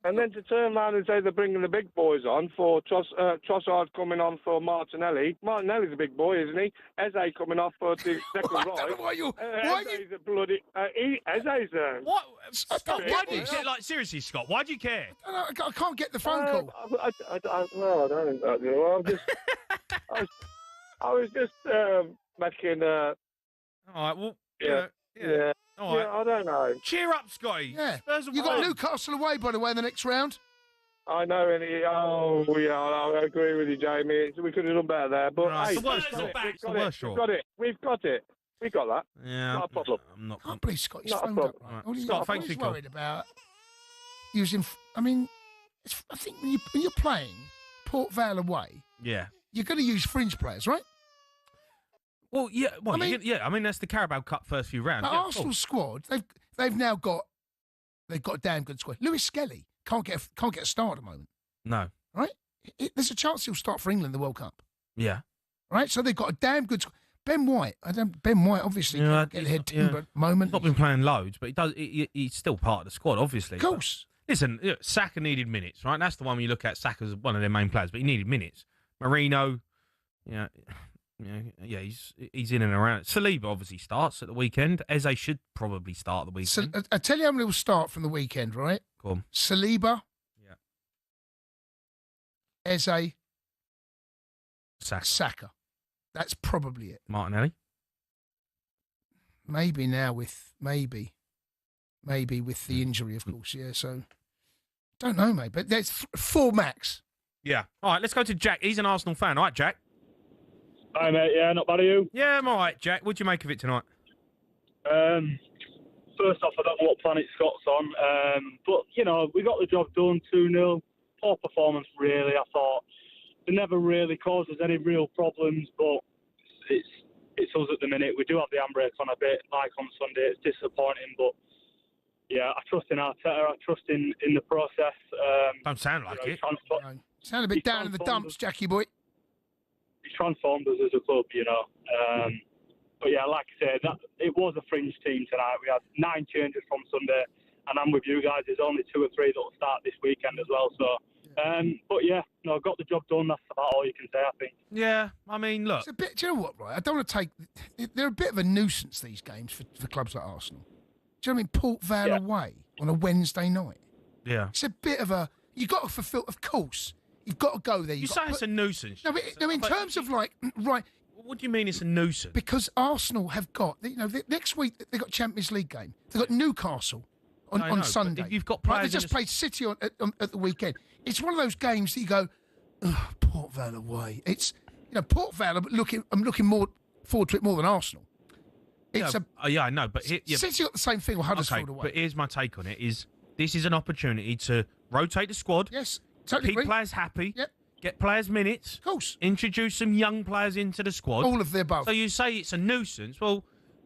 M: And then to turn around and say they're bringing the big boys on for Trossard coming on for Martinelli. Martinelli's a big boy, isn't he? Eze coming off for the second right.
D: I don't know why you.
M: Eze's a bloody. Eze's a.
C: What? Scott, why do you care? Like, seriously, Scott, why do you care?
D: I can't get the phone call.
M: I don't know. I was just making.
C: All right. Well.
M: Yeah.
C: All right.
M: Yeah, I don't know.
C: Cheer up, Scotty.
D: Yeah.
C: Spurs have
D: You got
C: won.
D: Newcastle away, by the way, in the next round.
M: I know, and I agree with you, Jamie. We could have done better there, but
C: No,
M: hey,
C: it's the worst draw. It's the worst draw.
M: We've got it. We got that.
C: Yeah.
M: Not a problem.
C: I'm not.
D: I can't believe Scott. He's
M: Not a
D: phoned up.
M: problem.
D: Right. All
C: Scott, thanks
D: what
C: for
D: he's
C: your call.
D: worried about using. I mean, I think when you're playing Port Vale away,
C: Yeah.
D: you're going to use fringe players, right?
C: Well, yeah. Well,
D: I mean-
C: I mean, that's the Carabao Cup first few rounds.
D: But
C: Yeah,
D: Arsenal's squad, they've now got a damn good squad. Lewis Skelly can't get a start at the moment,
C: No.
D: right? There's a chance he'll start for England in the World Cup,
C: Yeah.
D: right? So they've got a damn good squad. Ben White, obviously
C: Yeah,
D: can't get ahead team at the moment.
C: He's not been playing loads, but he does. He's still part of the squad, obviously.
D: Of course.
C: But listen, Saka needed minutes, right? That's the one when you look at Saka's one of their main players, but he needed minutes. Marino, he's in and around. Saliba obviously starts at the weekend. Eze should probably start at the
D: So,
C: weekend.
D: I tell you how many will start from the weekend, right?
C: Go on.
D: Saliba.
C: Yeah.
D: Eze.
C: Saka.
D: Saka. That's probably it.
C: Martinelli.
D: Maybe now with maybe with the injury, of course. Yeah. So don't know, mate. But there's 4 max.
C: Yeah. All right, let's go to Jack. He's an Arsenal fan. All right, Jack.
N: Hi, mate. Yeah, not bad, are you?
C: Yeah, I'm all right, Jack. What'd you make of it tonight?
N: First off, I don't know what planet Scott's on, but, we got the job done, 2-0. Poor performance, really, I thought. They never really caused us any real problems, but it's us at the minute. We do have the handbrakes on a bit, like on Sunday. It's disappointing, but, yeah, I trust in Arteta. I trust in the process.
C: Don't sound like it.
D: Sound a bit down in the dumps, Jackie boy.
N: He's transformed us as a club, But yeah, like I said, it was a fringe team tonight. We had 9 changes from Sunday, and I'm with you guys. There's only 2 or 3 that will start this weekend as well. So, but yeah, got the job done. That's about all you can say, I think.
C: Yeah, I mean, look.
D: It's a bit. Do you know what? Right, I don't want to take. They're a bit of a nuisance, these games for clubs like Arsenal. Do you know what I mean? Port Vale away on a Wednesday night.
C: Yeah.
D: It's a bit of a. You got to fulfil. Of course, you've got to go there.
C: You say it's a nuisance.
D: No, but in terms of right.
C: What do you mean it's a nuisance?
D: Because Arsenal have got, next week they've got Champions League game. They've got Newcastle on Sunday.
C: If you've got
D: right,
C: players
D: they just played City at the weekend. It's one of those games that you go, Port Vale away. It's Port Vale. I'm looking more forward to it more than Arsenal. It's
C: I know, but
D: City got the same thing with Huddersfield away.
C: But here's my take on it: this is an opportunity to rotate the squad.
D: Yes, totally
C: keep
D: agree.
C: players happy.
D: Yep.
C: Get players minutes.
D: Of course.
C: Introduce some young players into the squad.
D: All of the above.
C: So you say it's a nuisance. Well,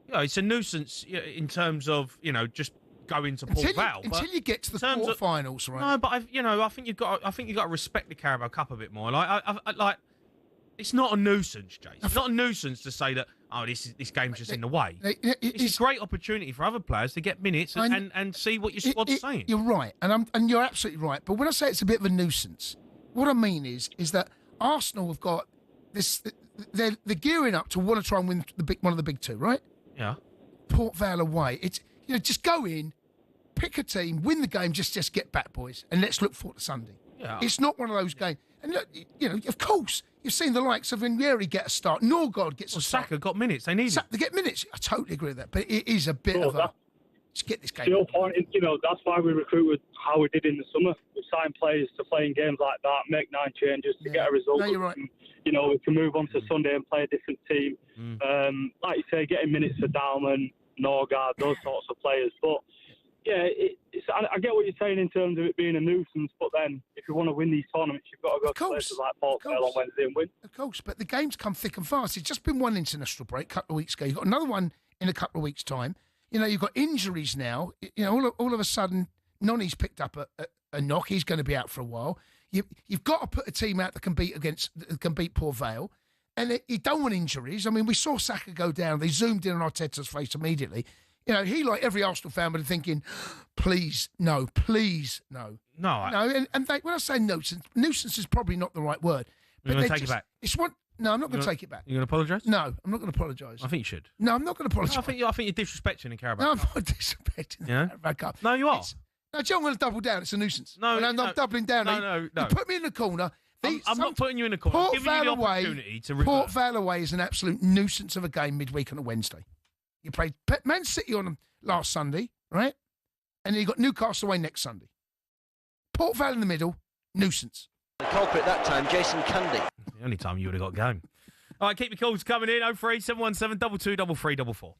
C: it's a nuisance in terms of just going to Port Vale.
D: Until you get to the quarterfinals, right?
C: No, but I think you've got to respect the Carabao Cup a bit more. Like it's not a nuisance, Jason. It's not a nuisance to say that this game's just in the way. It's a great opportunity for other players to get minutes and see what your squad's saying.
D: You're right, and you're absolutely right. But when I say it's a bit of a nuisance, what I mean is that Arsenal have got this. They're gearing up to want to try and win one of the big 2, right?
C: Yeah.
D: Port Vale away. It's just go in, pick a team, win the game, just get back, boys, and let's look forward to Sunday.
C: Yeah.
D: It's not one of those games. And look, of course, you've seen the likes of Ranieri get a start. Norgard gets a start.
C: Saka got minutes. They need
D: They get minutes. I totally agree with that. But it is a bit of a. Let's get this game.
N: To your point, that's why we recruited how we did in the summer. We signed players to play in games like that, make 9 changes to get a result.
D: No, you're right.
N: We can move on to Sunday and play a different team. Like you say, getting minutes for Dalman, Norgard, those sorts of players. But yeah, I get what you're saying in terms of it being a nuisance. But then, if you want to win these tournaments, you've got to go to places like Port Vale on Wednesday and win.
D: Of course, but the games come thick and fast. It's just been one international break a couple of weeks ago. You've got another one in a couple of weeks' time. You've got injuries now. All of a sudden, Noni's picked up a knock. He's going to be out for a while. You've got to put a team out that can beat Port Vale. And you don't want injuries. I mean, we saw Saka go down. They zoomed in on Arteta's face immediately. You know, he, like every Arsenal fan, would be thinking, please, no, please, no.
C: No.
D: And when I say nuisance is probably not the right word.
C: You're going to take it back?
D: No, I'm not going to take it back.
C: You're going to apologise?
D: No, I'm not going to apologise.
C: I think you should.
D: No, I'm not going to apologise.
C: I think you're disrespecting the Carabao
D: No, I'm
C: Cup.
D: not disrespecting the Carabao Cup.
C: No, you are.
D: No, Joe, I'm going to double down. It's a nuisance.
C: No,
D: I'm doubling down.
C: No.
D: You put me in the corner.
C: I'm not putting you in the corner. I'm giving you the opportunity to revert.
D: Port Vale away is an absolute nuisance of a game midweek on a Wednesday. You played Man City on them last Sunday, right? And then you got Newcastle away next Sunday. Port Vale in the middle, nuisance.
O: The culprit that time, Jason Cundy.
C: The only time you would have got game. All right, keep your calls coming in. 03 717 22 33 44.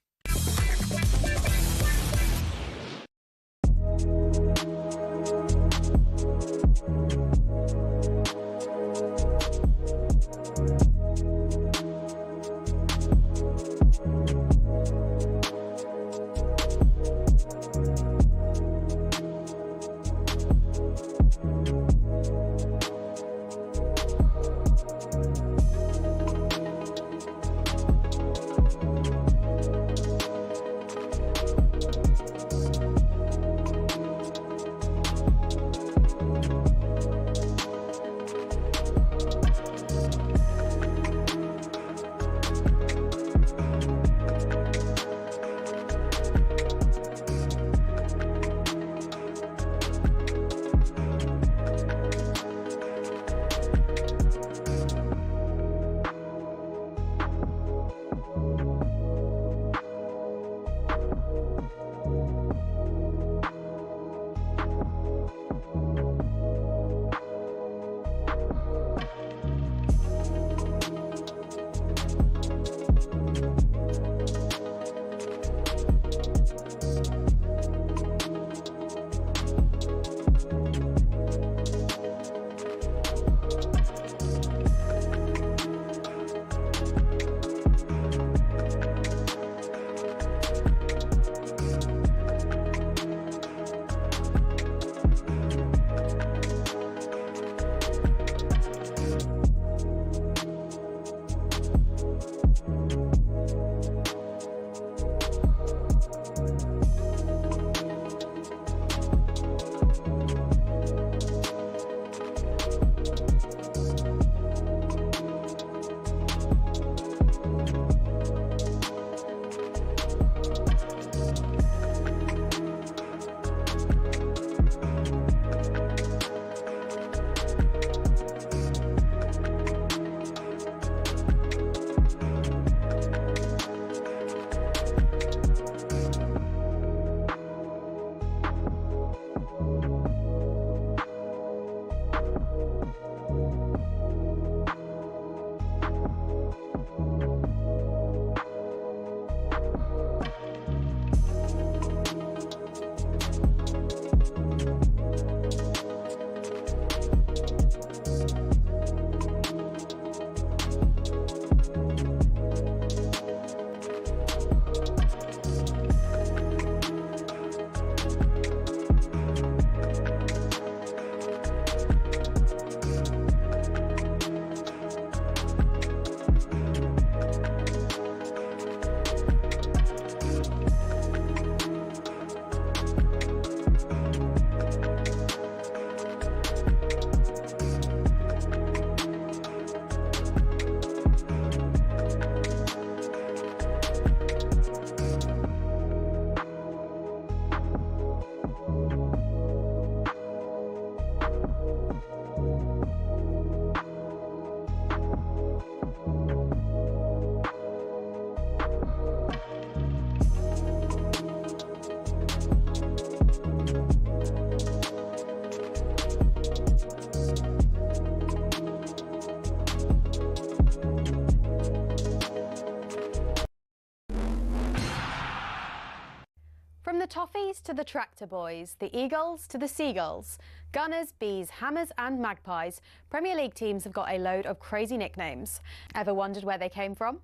P: From the Toffees to the Tractor Boys, the Eagles to the Seagulls, Gunners, Bees, Hammers and Magpies, Premier League teams have got a load of crazy nicknames. Ever wondered where they came from?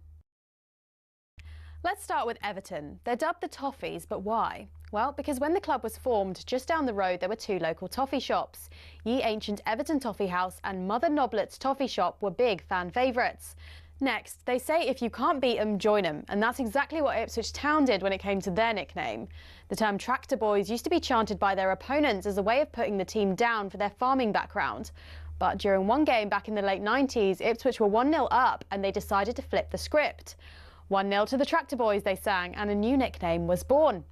P: Let's start with Everton. They're dubbed the Toffees, but why? Well, because when the club was formed, just down the road there were 2 local toffee shops. Ye Ancient Everton Toffee House and Mother Noblet's Toffee Shop were big fan favourites. Next, they say if you can't beat 'em, join 'em, and that's exactly what Ipswich Town did when it came to their nickname. The term Tractor Boys used to be chanted by their opponents as a way of putting the team down for their farming background. But during one game back in the late 90s, Ipswich were 1-0 up and they decided to flip the script. 1-0 to the Tractor Boys, they sang, and a new nickname was born.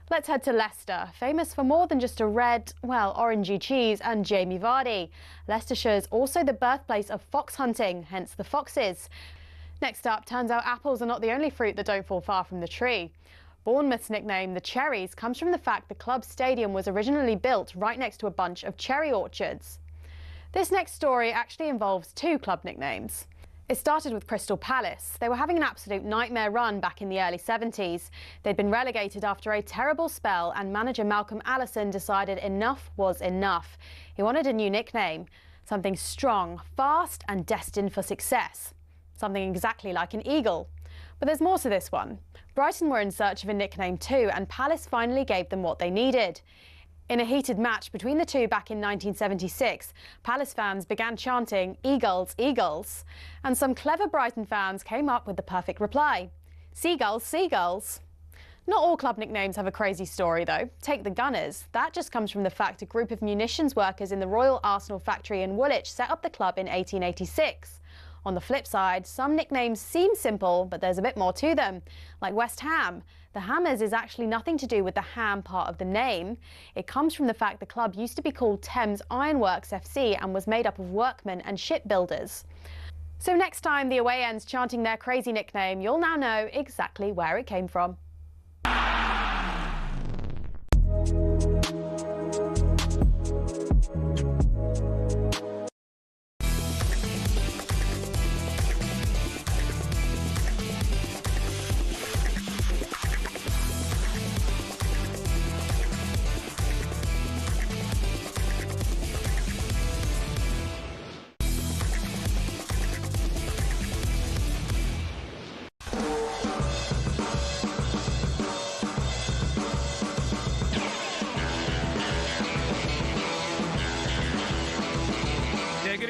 P: Let's head to Leicester, famous for more than just a red, well, orangey cheese and Jamie Vardy. Leicestershire's also the birthplace of fox hunting, hence the Foxes. Next up, turns out apples are not the only fruit that don't fall far from the tree. Bournemouth's nickname, the Cherries, comes from the fact the club's stadium was originally built right next to a bunch of cherry orchards. This next story actually involves 2 club nicknames. It started with Crystal Palace. They were having an absolute nightmare run back in the early 70s. They'd been relegated after a terrible spell and manager Malcolm Allison decided enough was enough. He wanted a new nickname, something strong, fast and destined for success. Something exactly like an eagle. But there's more to this one. Brighton were in search of a nickname too, and Palace finally gave them what they needed. In a heated match between the two back in 1976, Palace fans began chanting, "Eagles, Eagles." And some clever Brighton fans came up with the perfect reply, "Seagulls, Seagulls." Not all club nicknames have a crazy story though. Take the Gunners. That just comes from the fact a group of munitions workers in the Royal Arsenal factory in Woolwich set up the club in 1886. On the flip side, some nicknames seem simple, but there's a bit more to them, like West Ham. The Hammers is actually nothing to do with the ham part of the name. It comes from the fact the club used to be called Thames Ironworks FC and was made up of workmen and shipbuilders. So next time the away end's chanting their crazy nickname, you'll now know exactly where it came from.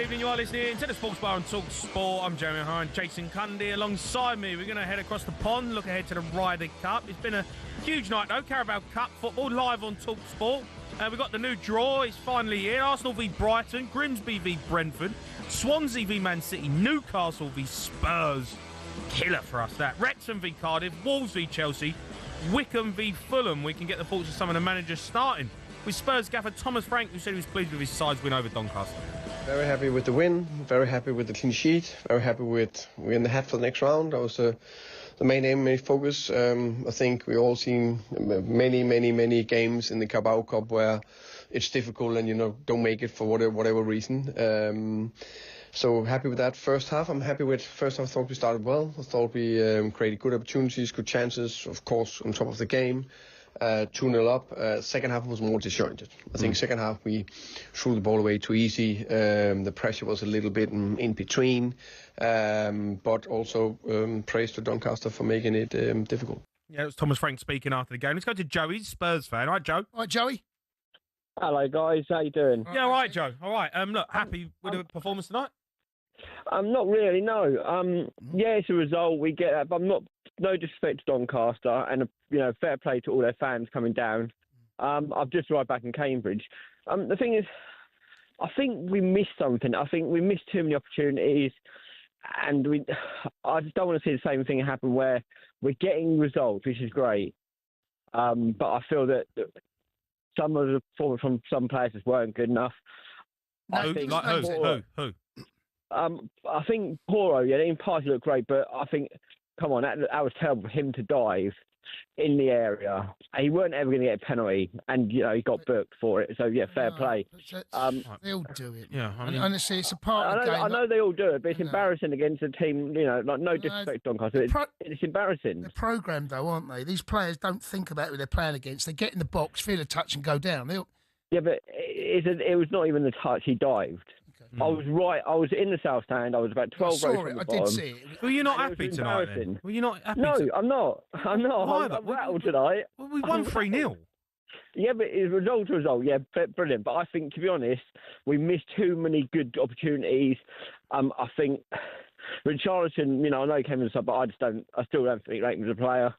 C: You are listening to the Sports Bar on talkSPORT. I'm Jamie O'Hara and Jason Cundy. Alongside me, we're going to head across the pond, look ahead to the Ryder Cup. It's been a huge night though, Carabao Cup football live on talkSPORT. We've got the new draw, it's finally here. Arsenal v Brighton, Grimsby v Brentford, Swansea v Man City, Newcastle v Spurs. Killer for us that. Wrexham v Cardiff, Wolves v Chelsea, Wickham v Fulham. We can get the thoughts of some of the managers starting with Spurs gaffer Thomas Frank, who said he was pleased with his side's win over Doncaster.
Q: Very happy with the win, very happy with the clean sheet, very happy with we're in the hat for the next round. That was the main aim, main focus. I think we've all seen many games in the Carabao Cup where it's difficult and, don't make it for whatever reason. So happy with that first half. I'm happy with first half. I thought we started well. I thought we created good opportunities, good chances, of course, on top of the game. 2-0 up. Second half was more disjointed. I think second half we threw the ball away too easy. The pressure was a little bit in between. But also praise to Doncaster for making it difficult.
C: Yeah, it was Thomas Frank speaking after the game. Let's go to Joey, Spurs fan. All right, Joe.
D: All right, Joey.
R: Hello, guys. How you doing?
C: Yeah, all right, Joe. All right. Look, happy with the performance tonight?
R: Not really, no. Yeah, it's a result. We get that, but I'm not. No disrespect to Doncaster, and fair play to all their fans coming down. I've just arrived back in Cambridge. The thing is, I think we missed something. I think we missed too many opportunities, and I just don't want to see the same thing happen where we're getting results, which is great. But I feel that some of the performance from some players just weren't good enough.
C: Who?
R: I think Poro, yeah, in parts looked great, but I think, come on, that was terrible for him to dive in the area. He weren't ever going to get a penalty, and he got booked for it. So yeah, fair play.
D: They all do it.
C: Yeah,
D: honestly, it's a part of the game.
R: I know they all do it, but it's embarrassing against a team. Like no disrespect, Doncaster. It's embarrassing.
D: They're programmed though, aren't they? These players don't think about who they're playing against. They get in the box, feel a touch, and go down.
R: Yeah, but it was not even the touch. He dived.
D: Okay.
R: I was right. I was in the south stand. I was about 12 rows from the bottom.
D: I did see it.
C: Were you not happy tonight then? Were you not happy?
R: No, I'm not. I'm not.
C: Why?
R: I'm rattled tonight.
C: Well, we won 3-0.
R: Yeah, but it's result to result. Yeah, brilliant. But I think, to be honest, we missed too many good opportunities. I think Richarlison, I know he came in the sub, but I still don't think he was a player.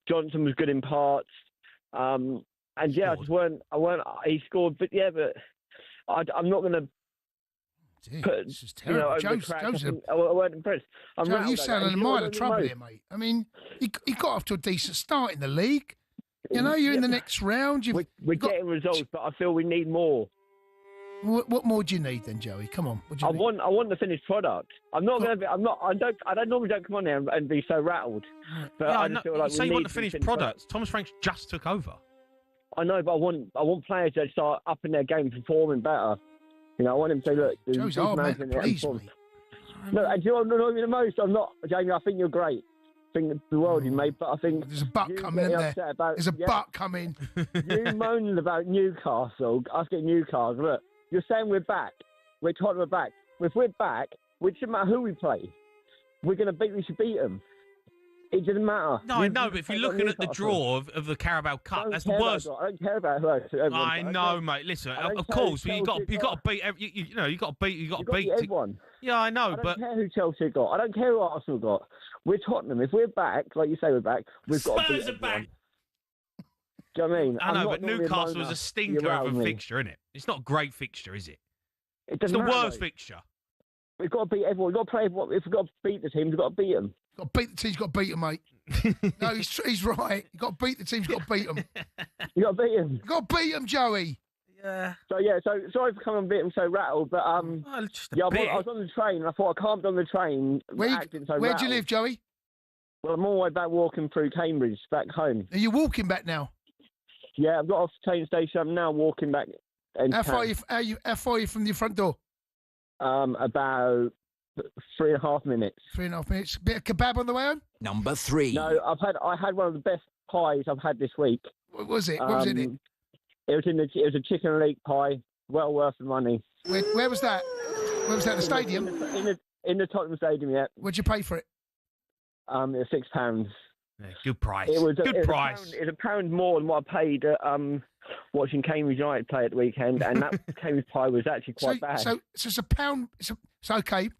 R: Johnson was good in parts. And yeah, he scored, but yeah, but I'm not going to put,
D: this is terrible.
R: I weren't impressed.
D: Joe, you sound in a mile of trouble here, mate. I mean, he got off to a decent start in the league. You're in the next round.
R: We're getting results, but I feel we need more.
D: What more do you need then, Joey? Come on. What do you need?
R: I want the finished product. I'm not going to be. I don't normally come on there and be so rattled. But I just feel like
C: you say you want the finished product. Thomas Franks just took over.
R: I know, but I want players to start upping their game, performing better. I want him to look.
D: Joe's hard, man. Please, mate.
R: No, and you're not even the most. I'm not, Jamie. I think you're great. I think the world you made, but I think
D: there's a butt coming in there. There's a butt coming.
R: You moaning about Newcastle, us getting Newcastle. Look, you're saying we're back. We're Tottenham are back. If we're back, it doesn't matter who we play. We should beat them. It doesn't matter.
C: No, I know, but if you're looking at the draw of the Carabao Cup, that's the worst.
R: I don't care about who.
C: I know, mate. Listen, of course, you got to beat. You got to beat
R: everyone.
C: Yeah, I know,
R: I don't care who Chelsea got. I don't care who Arsenal got. We're Tottenham. If we're back, like you say, we're back. We've got to beat
C: Spurs are back.
R: Do you know what I mean?
C: I know, but Newcastle is a stinker of a fixture, isn't it? It's not a great fixture, is it?
R: It's
C: the worst fixture.
R: We've got to beat everyone. We've got to play everyone. If we've got to beat the team, we've got to beat them.
D: Got to beat the team. You've got to beat them, mate. No, he's right. You've got to beat the team. You've got to beat them.
R: You got to beat them.
D: You've got to beat them, Joey.
C: Yeah.
R: So sorry for coming a bit so rattled, but I was on the train and I thought I can't be on the train.
D: Where do you live, Joey?
R: Well, I'm all the way back walking through Cambridge back home.
D: Are you walking back now?
R: Yeah, I've got off the train station. I'm now walking back.
D: How far are you from your front door?
R: About 3.5 minutes.
D: 3.5 minutes. Bit of kebab on the way home?
I: Number 3.
R: No, I had one of the best pies I've had this week.
D: What was it? What was in it?
R: It was a chicken and leek pie. Well worth the money.
D: Where was that? Where was that? The stadium?
R: In the Tottenham Stadium, yeah.
D: What'd you pay for it?
R: It was £6.
C: Yeah, good price.
R: It was
C: good price.
R: It was £1 more than what I paid watching Cambridge United play at the weekend, and that Cambridge pie was actually quite bad.
D: So it's £1. It's okay.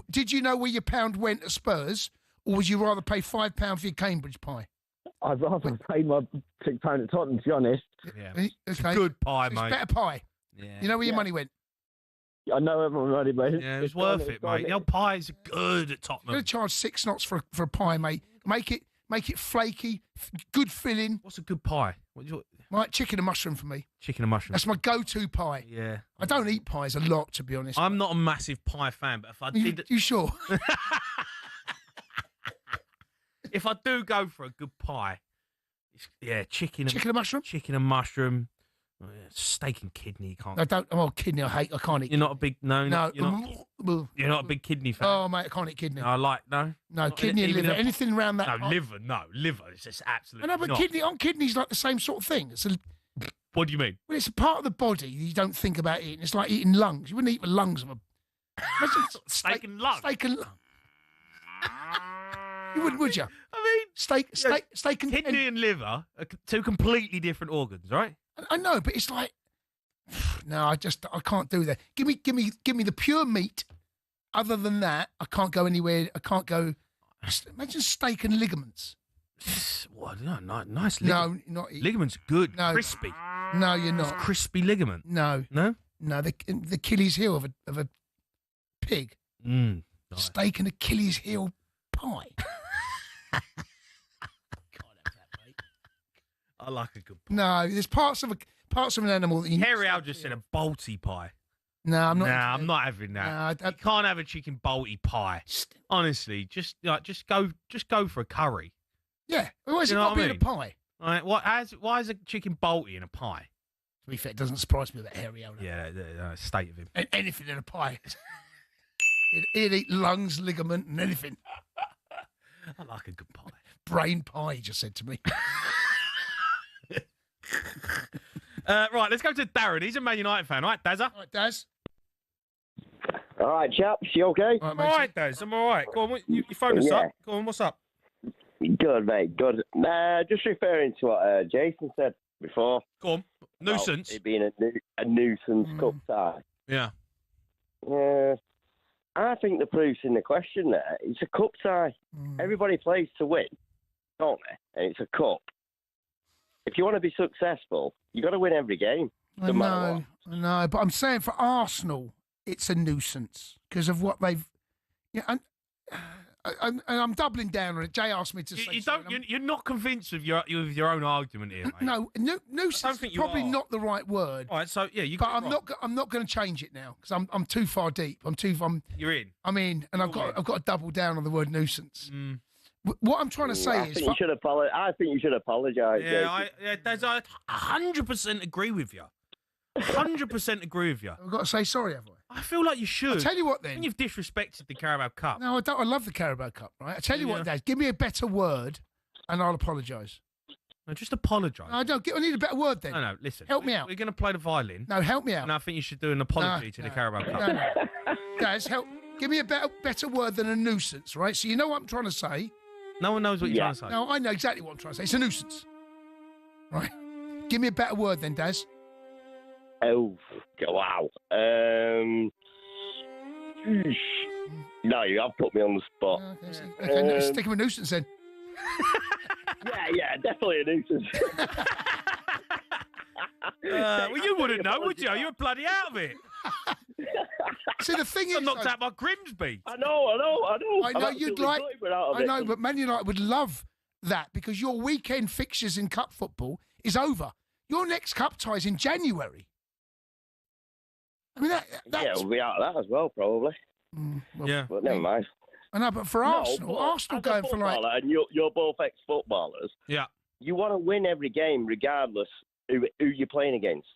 D: Did you know where your £1 went at Spurs, or would you rather pay £5 for your Cambridge pie?
R: I'd rather pay my £6 at Tottenham, to be honest.
C: Yeah.
D: Okay.
C: It's good pie,
D: so
C: mate.
D: It's better pie.
C: Yeah.
D: You know where your money went?
R: I know where my money went.
C: Yeah, it was worth it, mate. The old pies are good at Tottenham.
D: You're going to charge 6 knots for a pie, mate. Make it flaky, good filling.
C: What's a good pie?
D: Right, chicken and mushroom for me.
C: Chicken and mushroom.
D: That's my go-to pie.
C: Yeah.
D: I don't eat pies a lot, to be honest.
C: I'm not a massive pie fan, but if I did...
D: You sure?
C: If I do go for a good pie, chicken and
D: mushroom?
C: Chicken and mushroom. Oh, yeah, steak and kidney, you can't...
D: I don't... Oh, kidney, I can't eat.
C: You're not a big... No. You're not a big kidney fan.
D: Oh, mate, I can't eat kidney.
C: No,
D: kidney and liver. Anything around that...
C: No, liver. It's just absolutely
D: No, but
C: not.
D: kidney's like the same sort of thing.
C: What do you mean?
D: Well, it's a part of the body you don't think about eating. It's like eating lungs. You wouldn't eat the lungs of a...
C: Steak and lung.
D: Steak and lung. You wouldn't, would you?
C: I mean...
D: Steak and...
C: Kidney and liver are two completely different organs, right?
D: I know, but it's like... No, I can't do that. Give me the pure meat. Other than that, I can't go anywhere. I can't go... Imagine steak and ligaments.
C: What? No, nice
D: No,
C: ligament.
D: not
C: ligaments are good.
D: No.
C: Crispy.
D: No, you're not.
C: It's crispy ligament.
D: No.
C: No?
D: No, the Achilles heel of a pig.
C: Nice.
D: Steak and Achilles heel pie.
C: I like a good pie.
D: No, there's parts of an animal that you...
C: Harry Al just said a bolty pie.
D: No, I'm not.
C: Nah, I'm not having that. You can't have a chicken bolty pie. Honestly, just go for a curry.
D: Yeah, why is it got to be in a pie?
C: Right, why is a chicken bolty in a pie?
D: To be fair, it doesn't surprise me about Harry Al.
C: Yeah, the state of him.
D: And anything in a pie. He'd eat lungs, ligament, and anything.
C: I like a good pie.
D: Brain pie, he just said to me.
C: Right, let's go to Darren. He's a Man United fan, right, Dazza?
D: Right, Daz.
S: All right, chaps, you okay?
C: I'm all right, Des. I'm all right. Go on, you phone us up. Go on, what's up?
S: Good, mate, good. Just referring to what Jason said before.
C: Go on. Nuisance.
S: It being a nuisance cup tie.
C: Yeah.
S: I think the proof's in the question there. It's a cup tie. Everybody plays to win, don't they? And it's a cup. If you want to be successful, you got to win every game. No matter what.
D: I know, but I'm saying for Arsenal, it's a nuisance because of what they've. Yeah, and I'm doubling down on it. Jay asked me to say.
C: You're not convinced of your own argument here, mate.
D: No, nuisance is probably not the right word.
C: All right, so yeah, you.
D: But I'm not going to change it now because I'm too far deep.
C: You're in.
D: I'm in, and I've got to double down on the word nuisance. What I'm trying to say is,
S: I think you should apologise.
C: Yeah, I 100% agree with you. 100% agree with you.
D: I've got to say sorry, have I?
C: I feel like you should.
D: I'll tell you what then.
C: When you've disrespected the Carabao Cup.
D: No, I don't. I love the Carabao Cup, right? I tell you what, Dad. Give me a better word, and I'll apologise.
C: No, just apologise.
D: No, I don't. I need a better word then.
C: No, listen.
D: Help me out.
C: We're going to play the violin.
D: No, help me out.
C: And I think you should do an apology to the Carabao Cup.
D: No. Guys, help. Give me a better word than a nuisance, right? So you know what I'm trying to say.
C: No one knows what you're trying to say.
D: No, I know exactly what I'm trying to say. It's a nuisance. Right. Give me a better word then, Daz.
S: Oh, wow. No, you have put me on the spot.
D: Okay, stick him a nuisance then.
S: Yeah, definitely a nuisance.
C: Well, you wouldn't know, would you? You're bloody out of it.
D: See, the thing is,
C: I'm knocked out by Grimsby.
S: I know.
D: I know you'd like. I know, but Man United would love that because your weekend fixtures in cup football is over. Your next cup tie is in January. I mean,
S: we'll be out of that as well, probably.
C: Yeah,
S: but never mind.
D: I know, but for Arsenal going for like,
S: and you're both ex-footballers.
C: Yeah,
S: you want to win every game, regardless who you're playing against.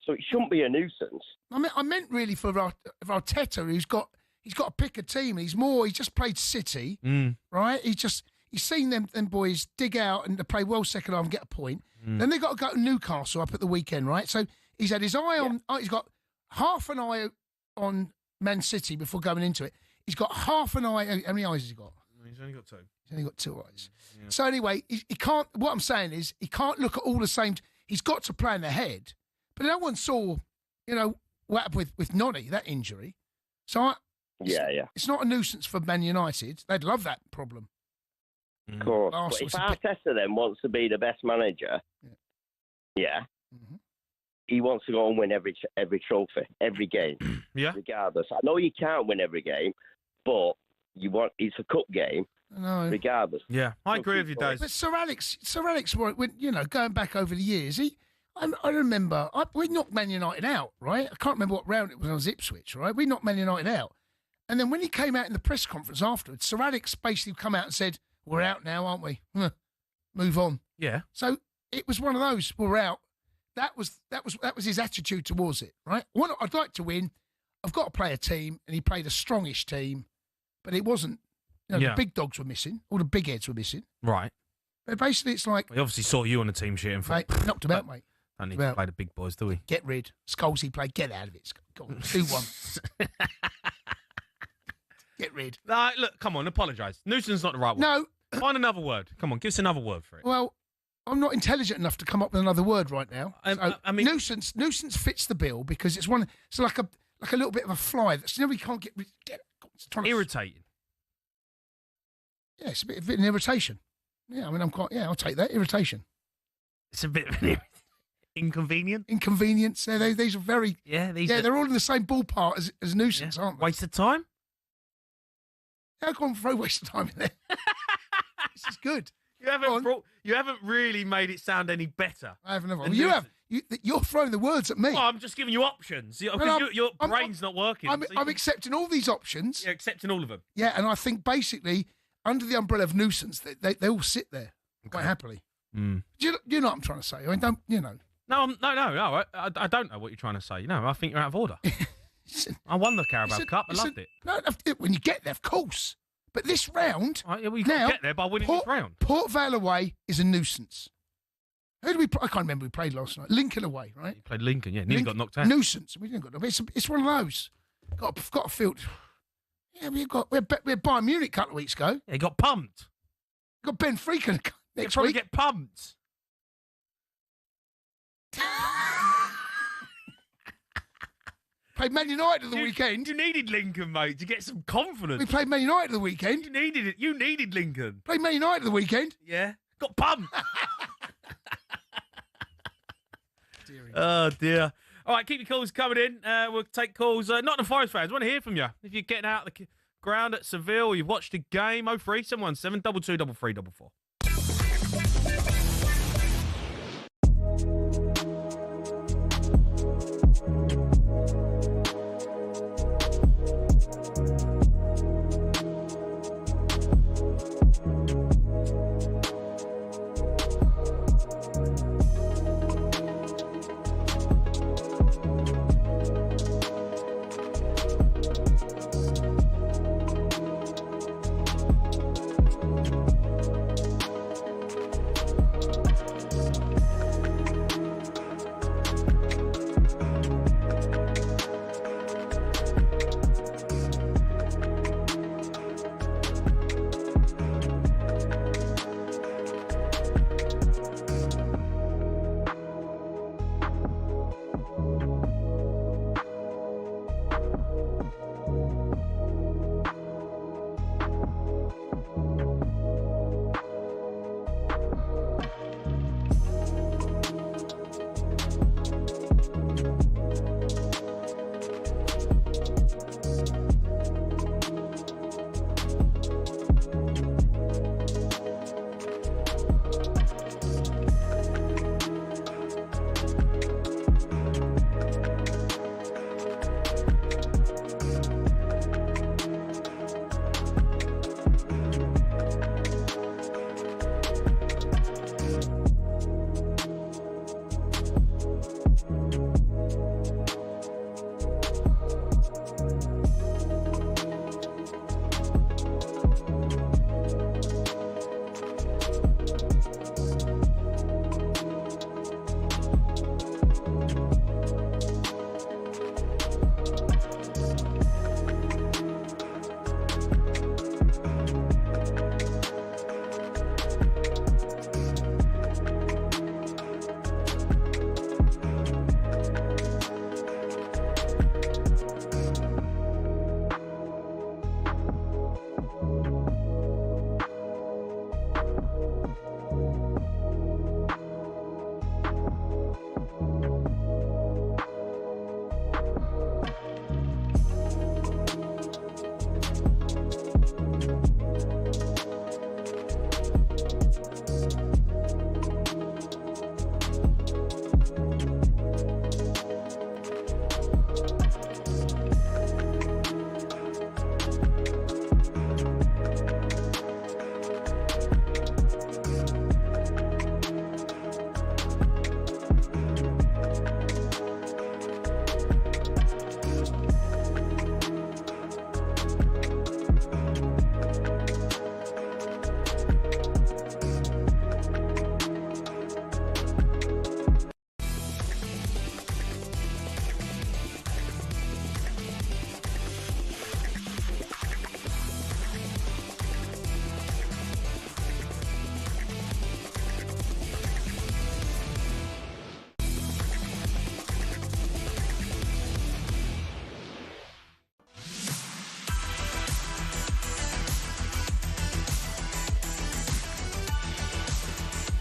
S: So it shouldn't be a nuisance.
D: I meant really for Arteta, he's got to pick a team. He's just played City, right? He's seen them boys dig out and they play well second half and get a point. Then they got to go to Newcastle up at the weekend, right? So he's had his eye on. He's got half an eye on Man City before going into it. He's got half an eye. How many eyes has he got?
C: He's only got two.
D: He's only got 2 eyes. Yeah. So anyway, he can't. What I'm saying is he can't look at all the same. He's got to plan ahead. But no one saw, what happened with Nonny, that injury. So it's not a nuisance for Man United. They'd love that problem.
S: Of course. But if Arteta then wants to be the best manager, he wants to go and win every trophy, every game, regardless. I know you can't win every game, but it's a cup game, regardless.
C: Yeah, I agree with you, Dave.
D: But Sir Alex, going back over the years, I remember we knocked Man United out, right? I can't remember what round it was. I was Ipswich, right? We knocked Man United out, and then when he came out in the press conference afterwards, Sir Alex basically come out and said, "We're out now, aren't we? Move on."
C: Yeah.
D: So it was one of those. We're out. That was his attitude towards it, right? I'd like to win. I've got to play a team, and he played a strongish team, but it wasn't. The big dogs were missing. All the big heads were missing.
C: Right.
D: But basically, it's like
C: he obviously saw you on the team sheet and thought,
D: knocked him out, mate.
C: Don't need to play the big boys, do we?
D: Get rid. Skulls he played. Get out of it. Go on, 2-1. Get rid.
C: No, look, come on, apologise. Nuisance is not the right word.
D: No.
C: Find another word. Come on, give us another word for it.
D: Well, I'm not intelligent enough to come up with another word right now. I mean, nuisance fits the bill because it's like a little bit of a fly that's we can't get
C: irritating.
D: Yeah, it's a bit of an irritation. Yeah, I mean, I'll take that irritation.
C: It's a bit of an inconvenient.
D: Inconvenience. These are very. Yeah, they're all in the same ballpark as nuisance, aren't they?
C: Waste of time.
D: Yeah, go on, throw waste of time in there. This is good.
C: You haven't really made it sound any better.
D: I haven't. Well, you have. You're throwing the words at me.
C: Well, I'm just giving you options. Your brain's not working.
D: I'm accepting all these options.
C: You're accepting all of them.
D: Yeah, and I think basically under the umbrella of nuisance, they all sit there quite happily. Do you know what I'm trying to say? I mean, don't you know?
C: No. I don't know what you're trying to say. I think you're out of order. I won the Carabao Cup. I loved it.
D: No, when you get there, of course. But this round,
C: we now get there by winning this round.
D: Port Vale away is a nuisance. Who did we? I can't remember. We played last night. Lincoln away, right?
C: You played Lincoln, yeah. Nearly got knocked out.
D: Nuisance. We didn't got. It's one of those. Got a field. Yeah, we had Bayern Munich a couple of weeks ago.
C: Yeah, he got pumped.
D: Got Benfica
C: He'll
D: next
C: probably
D: week.
C: get pumped.
D: Played Man United at the weekend.
C: You needed Lincoln, mate, to get some confidence.
D: We played Man United at the weekend.
C: You needed it. You needed Lincoln.
D: Played Man United at the weekend.
C: Yeah. Got pumped. Oh, dear. All right, keep your calls coming in. We'll take calls. Not the Forest fans. I want to hear from you. If you're getting out of the ground at Seville, or you've watched a game, 03717 22 3344.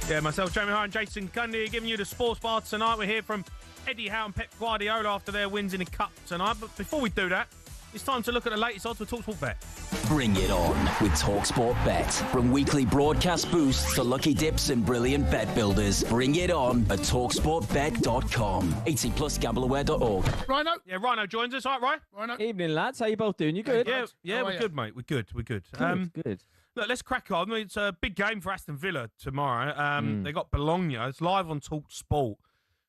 C: Yeah, myself, Jamie O'Hara and Jason Cundy giving you the sports bar tonight. We're here from Eddie Howe and Pep Guardiola after their wins in the Cup tonight. But before we do that, it's time to look at the latest odds with talkSPORT Bet.
I: Bring it on with talkSPORT Bet. From weekly broadcast boosts to lucky dips and brilliant bet builders, bring it on at talksportbet.com. 18+ gambleaware.org.
D: Rhino?
C: Yeah, Rhino joins us. All right,
D: Rhino?
T: Evening, lads. How you both doing? You good?
C: Yeah, we're good, mate. We're good.
T: Good.
C: Look, let's crack on. It's a big game for Aston Villa tomorrow. They got Bologna. It's live on talkSPORT.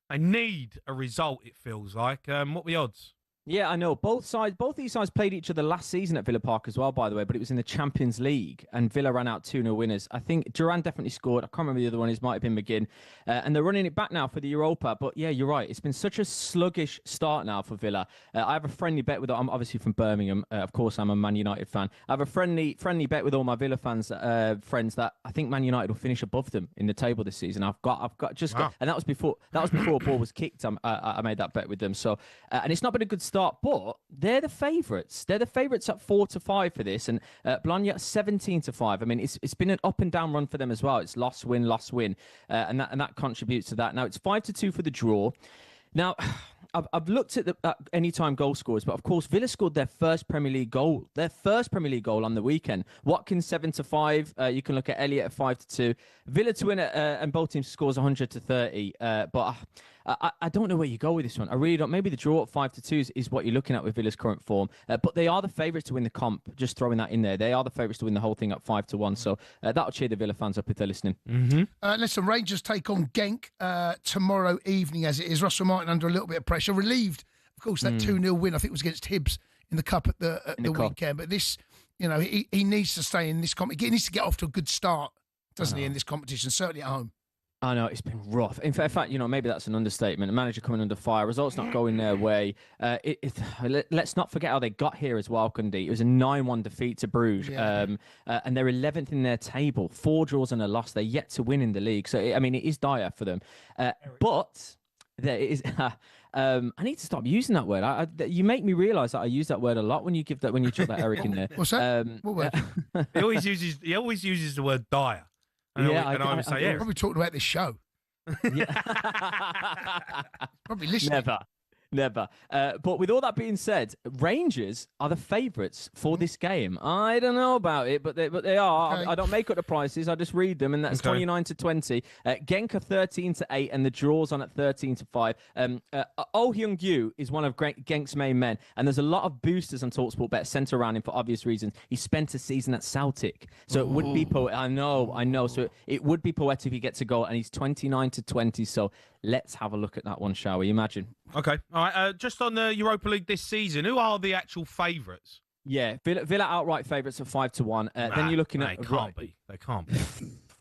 C: They need a result, it feels like. What are the odds?
T: Yeah, I know. Both these sides played each other last season at Villa Park as well, by the way, but it was in the Champions League, and Villa ran out 2-0 winners. I think Duran definitely scored. I can't remember the other one. It might have been McGinn. And they're running it back now for the Europa. But yeah, you're right. It's been such a sluggish start now for Villa. I have a friendly bet with... I'm obviously from Birmingham. Of course, I'm a Man United fan. I have a friendly bet with all my Villa fans, friends, that I think Man United will finish above them in the table this season. I've got, and that was before a ball was kicked. I made that bet with them. So, and it's not been a good start, but they're the favourites. They're the favourites at 4-5 for this, and Bologna at 17-5. I mean, it's been an up and down run for them as well. It's loss win, and that contributes to that. Now it's 5-2 for the draw. Now, I've looked at the anytime goal scorers, but of course Villa scored their first Premier League goal on the weekend. Watkins 7-5. You can look at Elliott at 5-2. Villa to win it, and both teams scores 100-30. But I don't know where you go with this one. I really don't. Maybe the draw at 5-2 is what you're looking at with Villa's current form. But they are the favourites to win the comp. Just throwing that in there. They are the favourites to win the whole thing at 5-1. So that'll cheer the Villa fans up if they're listening.
D: Listen, Rangers take on Genk tomorrow evening, as it is. Russell Martin under a little bit of pressure. Relieved, of course, that 2-0 win, I think, was against Hibs in the Cup at the weekend. But this, he needs to stay in this competition. He needs to get off to a good start, doesn't he, in this competition, certainly at home.
T: I know, it's been rough. In fact, maybe that's an understatement. The manager coming under fire, results not going their way. Let's not forget how they got here as well, Cundy. It was a 9-1 defeat to Bruges, and they're 11th in their table. 4 draws and a loss. They're yet to win in the league. So, it is dire for them. But there is... I need to stop using that word. You make me realise that I use that word a lot when you drop that Eric in there.
D: What's that? What word?
C: He always uses the word dire. I always say, yeah.
D: Probably talking about this show. Probably listening.
T: Never. But with all that being said, Rangers are the favourites for this game. I don't know about it, but they are. Okay. I don't make up the prices. I just read them, and that's 29-20. Genk are 13-8, and the draw's on at 13-5. Oh Hyung-gyu is one of Genk's main men, and there's a lot of boosters on talkSPORT Bet centre around him for obvious reasons. He spent a season at Celtic, so it would be I know. So it would be poetic if he gets a goal, and he's 29-20. So let's have a look at that one, shall we? Imagine.
C: Okay. All right. Just on the Europa League this season, who are the actual favourites?
T: Yeah, Villa outright favourites at 5-1. Then you're looking at...
C: They can't be.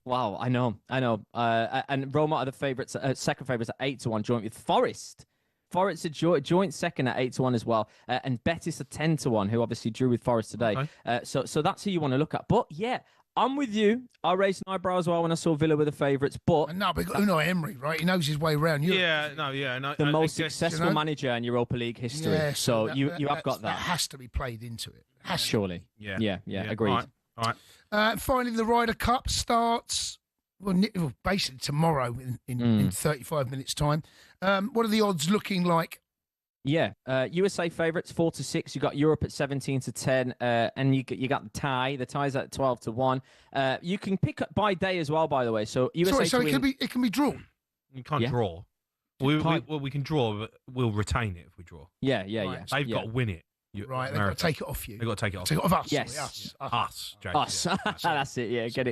T: Wow, I know. And Roma are the favourites, second favourites at 8-1, joint with Forest. Forest are joint second at 8-1 as well. And Betis are 10-1, who obviously drew with Forest today. Okay. So that's who you want to look at. But yeah, I'm with you. I raised an eyebrow as well when I saw Villa with the favourites, but...
D: No, but Unai Emery, right? He knows his way around Europe.
T: The most successful manager in Europa League history. Yeah, so you have got that.
D: That has to be played into it.
T: Surely. Yeah, agreed.
C: All right.
D: Finally, the Ryder Cup starts, basically tomorrow in 35 minutes' time. What are the odds looking like?
T: Yeah, USA favourites 4-6. You got Europe at 17-10, and you got the tie. The tie's at 12-1. You can pick up by day as well, by the way. So USA.
D: So it can be drawn.
C: You can't draw. We can draw, but we'll retain it if we draw.
T: Yeah.
C: They've got to win it.
D: Right, they've got to take it off you.
C: They've got to take it off.
D: Take it off us.
T: Yes.
C: Us.
T: That's it. Yeah, get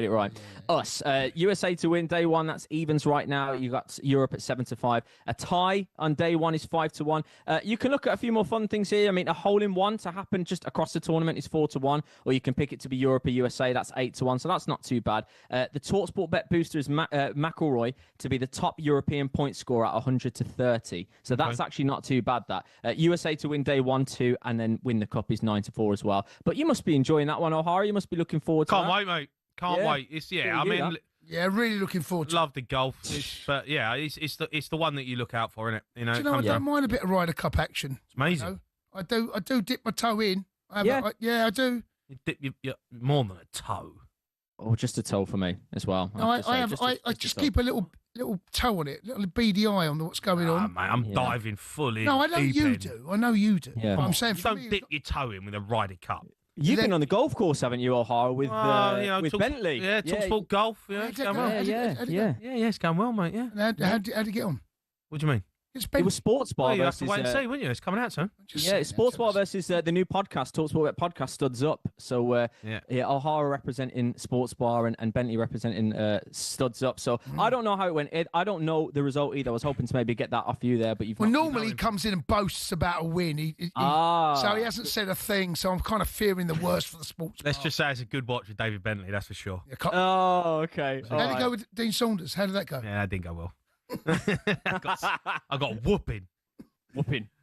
T: it right. Us. USA to win day one. That's evens right now. You got Europe at 7-5. A tie on day one is 5-1. You can look at a few more fun things here. I mean, a hole in one to happen just across the tournament is 4-1, or you can pick it to be Europe or USA. That's 8-1. So that's not too bad. The talkSPORT Bet booster is McIlroy to be the top European point scorer at 100-30. So that's actually not too bad. That USA to win day 1, 2, and then win the cup is 9-4 as well. But you must be enjoying that one, O'Hara. You must be looking forward to that.
C: Can't wait, mate. Can't wait. It's
D: really looking forward to it.
C: Love the golf. But yeah, it's the one that you look out for, isn't it?
D: Do you know, I don't mind a bit of Ryder Cup action.
C: It's amazing.
D: I do dip my toe in. I do.
C: You dip your more than a toe.
T: Or just a toe for me as well.
D: I just keep a little toe on it, little beady eye on what's going on.
C: Mate, I'm diving full in.
D: No, I know you do.
T: Yeah.
D: But I'm saying
C: don't dip your toe in with a Ryder Cup.
T: You've been on the golf course, haven't you, O'Hara, with Bentley?
C: Yeah, talkSPORT golf. Yeah, it's going well.
T: Yeah,
C: it's going well, mate. Yeah.
D: How'd you get on?
C: What do you mean?
T: It was Sports Bar
C: Well, you have
T: versus.
C: to wait and see, wouldn't you? It's coming out soon.
T: Yeah, it's Sports Bar versus the new podcast, talkSPORT podcast, Studs Up. So
C: Yeah.
T: O'Hara representing Sports Bar and Bentley representing Studs Up. So I don't know how it went. I don't know the result either. I was hoping to maybe get that off you there, but you've.
D: Well,
T: not,
D: normally he comes in and boasts about a win. So he hasn't said a thing. So I'm kind of fearing the worst for the Sports
C: Let's
D: Bar.
C: just say it's a good watch with David Bentley, that's for sure.
T: Oh, okay.
D: How did it go with Dean Saunders? How did that go?
C: Yeah, that didn't go well. I got whooping.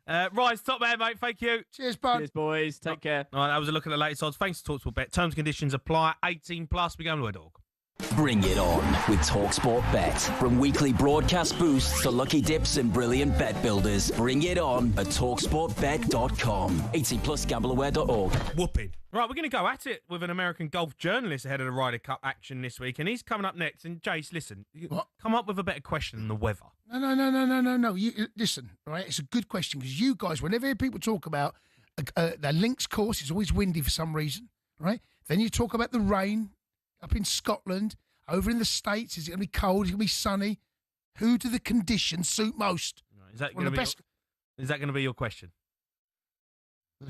C: Rise, top man, mate. Thank you.
D: Cheers, bud.
T: Cheers, boys. Take care.
C: All right, that was a look at the latest odds. Thanks to talkSPORT Bet. Terms and conditions apply. 18 plus. We're going to a dog.
I: Bring it on with talkSPORT Bet. From weekly broadcast boosts to lucky dips and brilliant bet builders, bring it on at talksportbet.com. 18+ gambleaware.org.
C: Whooping. Right, we're going to go at it with an American golf journalist ahead of the Ryder Cup action this week, and he's coming up next. And Jace, listen, come up with a better question than the weather.
D: No. You listen, right? It's a good question because you guys, whenever people talk about the links course, it's always windy for some reason, right? Then you talk about the rain up in Scotland, over in the States. Is it going to be cold? Is it going to be sunny? Who do the conditions suit most?
C: Right, is that going to be your question?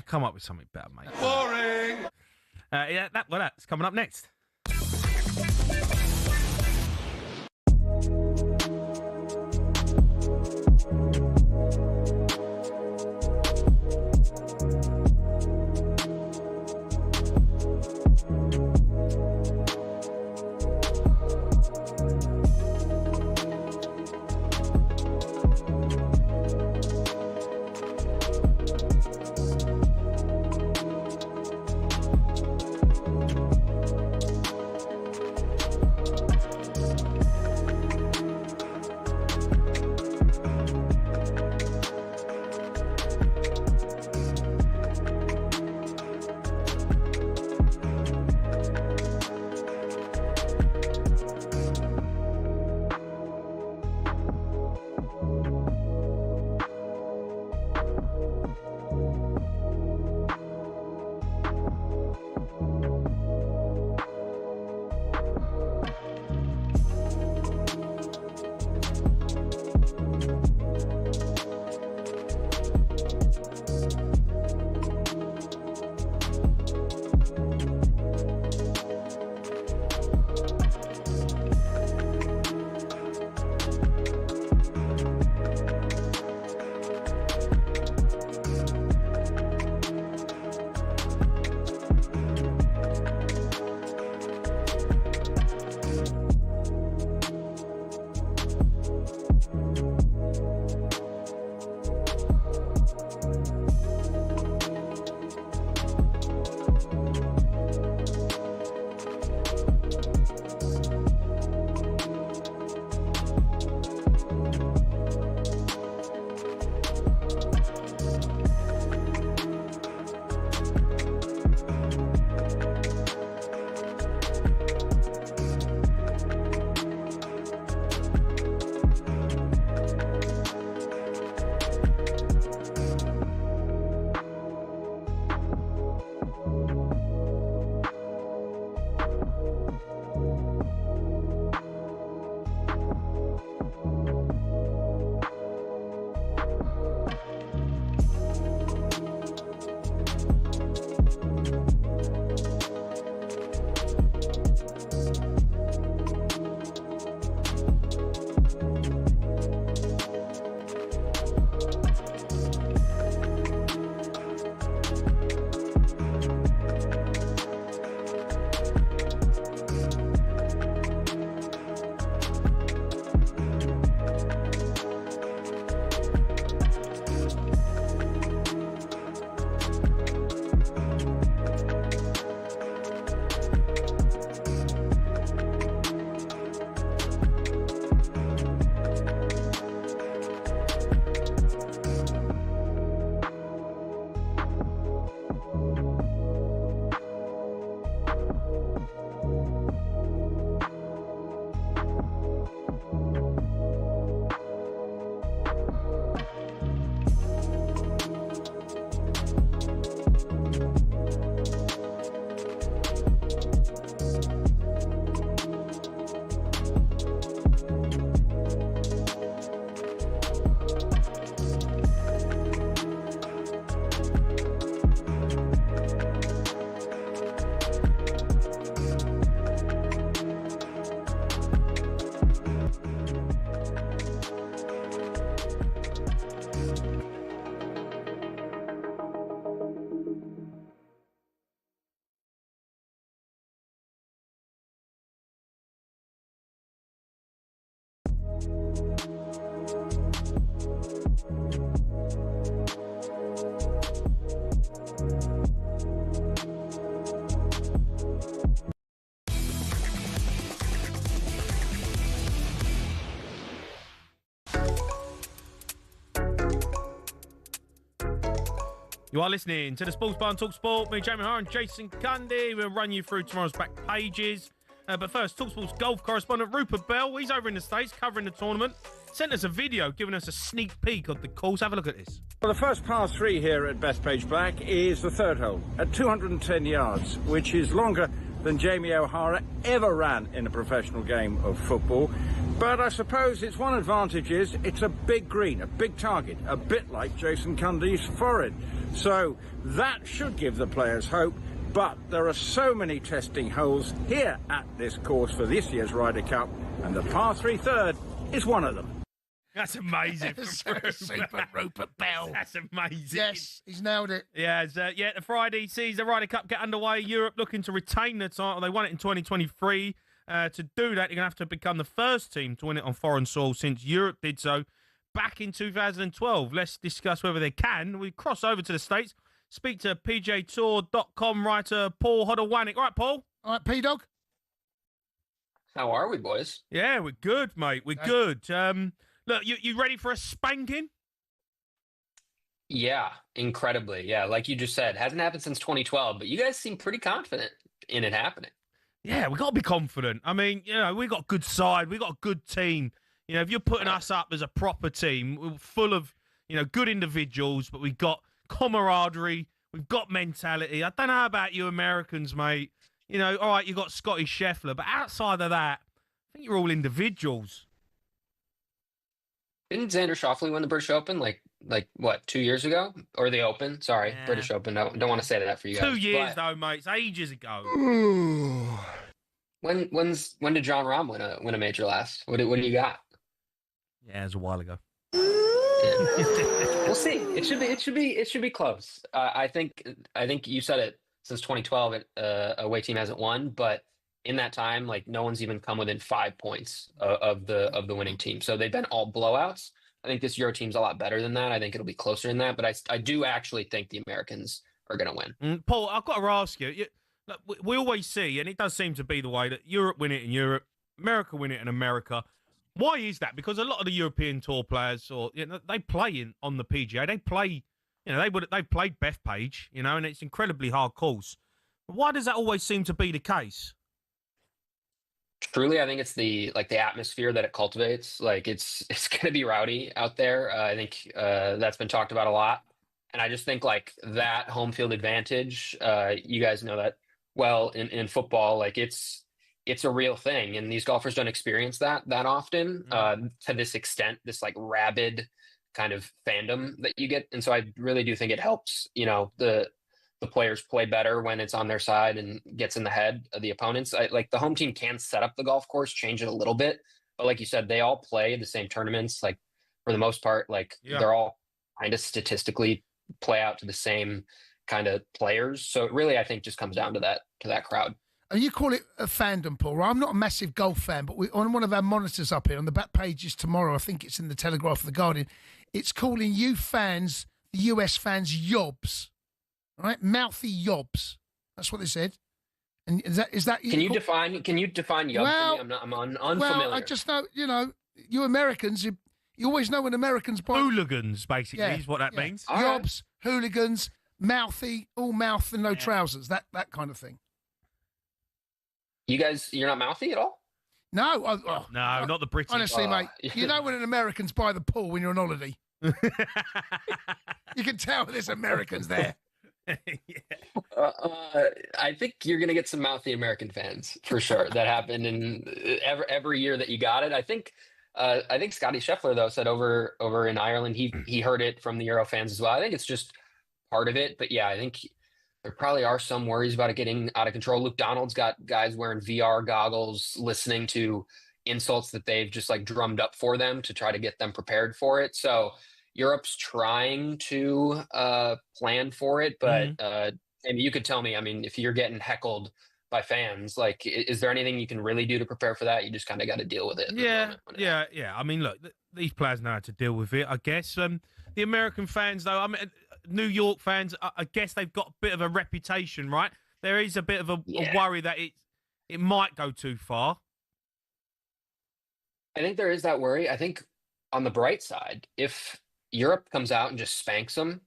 C: Come up with something better, mate.
J: Boring.
C: That's coming up next. You are listening to the Sports Bar on talkSPORT. Me, Jamie O'Hara and Jason Cundy. We'll run you through tomorrow's back pages. But first, talkSPORT's golf correspondent Rupert Bell, he's over in the States covering the tournament, sent us a video giving us a sneak peek of the course. Have a look at this.
U: Well, the first par 3 here at Bethpage Black is the third hole at 210 yards, which is longer than Jamie O'Hara ever ran in a professional game of football. But I suppose its one advantage is it's a big green, a big target, a bit like Jason Cundy's forehead. So that should give the players hope. But there are so many testing holes here at this course for this year's Ryder Cup, and the par 3 third is one of them.
C: That's amazing.
D: Super Rupert Bell.
C: That's amazing.
D: Yes, he's nailed it.
C: Yeah, the Friday sees the Ryder Cup get underway. Europe looking to retain the title. They won it in 2023. To do that, you're going to have to become the first team to win it on foreign soil since Europe did so back in 2012. Let's discuss whether they can. We cross over to the States. Speak to PGAtour.com writer Paul Hodder-Wannick. Right, Paul?
D: All right, P-Dog?
V: How are we, boys?
C: Yeah, we're good, mate. We're good. Look, you ready for a spanking?
V: Yeah, incredibly. Yeah, like you just said, hasn't happened since 2012, but you guys seem pretty confident in it happening.
C: Yeah, we got to be confident. I mean, we got a good side. We got a good team. If you're putting us up as a proper team, we're full of, good individuals, but we've got camaraderie, we've got mentality. I don't know about you Americans, mate. All right, you got Scotty Scheffler, but outside of that, I think you're all individuals.
V: Didn't Xander Schauffele win the British Open like what, 2 years ago? Or the Open? Sorry, yeah. British Open. No, don't want to say that for you guys.
C: 2 years though, mate. It's ages ago.
V: When did John Rahm win a major last? What do you got?
C: Yeah, it was a while ago.
V: We'll see. It should be close. I think you said it, since 2012 a away team hasn't won, but in that time, no one's even come within 5 points of the winning team. So they've been all blowouts. I think this Euro team's a lot better than that. I think it'll be closer than that, but I do actually think the Americans are going to win.
C: Paul, I've got to ask you. We always see, and it does seem to be the way, that Europe win it in Europe, America win it in America. Why is that? Because a lot of the European Tour players, they play on the PGA. They play, they played Bethpage, and it's incredibly hard course. Why does that always seem to be the case?
V: Truly, I think it's the atmosphere that it cultivates. It's going to be rowdy out there. I think that's been talked about a lot, and I just think that home field advantage. You guys know that well in football. It's a real thing, and these golfers don't experience that often to this extent. This rabid kind of fandom that you get, and so I really do think it helps. The players play better when it's on their side and gets in the head of the opponents. The home team can set up the golf course, change it a little bit, but like you said, they all play the same tournaments. For the most part, they're all kind of statistically play out to the same kind of players. So it really, I think, just comes down to that crowd.
D: You call it a fandom, Paul. Right? I'm not a massive golf fan, but on one of our monitors up here on the back pages tomorrow, I think it's in the Telegraph or the Guardian, it's calling you fans, the US fans, yobs. Right, mouthy yobs. That's what they said. And is that?
V: Can you define yob for me? I'm unfamiliar.
D: Well, I just know. You Americans. You always know when Americans buy
C: hooligans. Basically, is what that means.
D: Yobs, hooligans, mouthy, all mouth and no trousers. That kind of thing.
V: You guys, you're not mouthy at all?
D: No,
C: no, not the British.
D: Honestly, mate, you know when an American's by the pool when you're on holiday. You can tell there's Americans there.
V: I think you're going to get some mouthy American fans for sure. That happened in every year that you got it. I think Scotty Scheffler though said over in Ireland he heard it from the Euro fans as well. I think it's just part of it. But yeah, I think there probably are some worries about it getting out of control. Luke Donald's got guys wearing VR goggles, listening to insults that they've just drummed up for them to try to get them prepared for it. So Europe's trying to plan for it, but and you could tell me, I mean, if you're getting heckled by fans, is there anything you can really do to prepare for that? You just kind of got to deal with it.
C: Yeah. I mean, look, these players know how to deal with it, I guess. The American fans, though, I mean, New York fans, I guess they've got a bit of a reputation, right? There is a bit of a worry that it might go too far.
V: I think there is that worry. I think on the bright side, if Europe comes out and just spanks them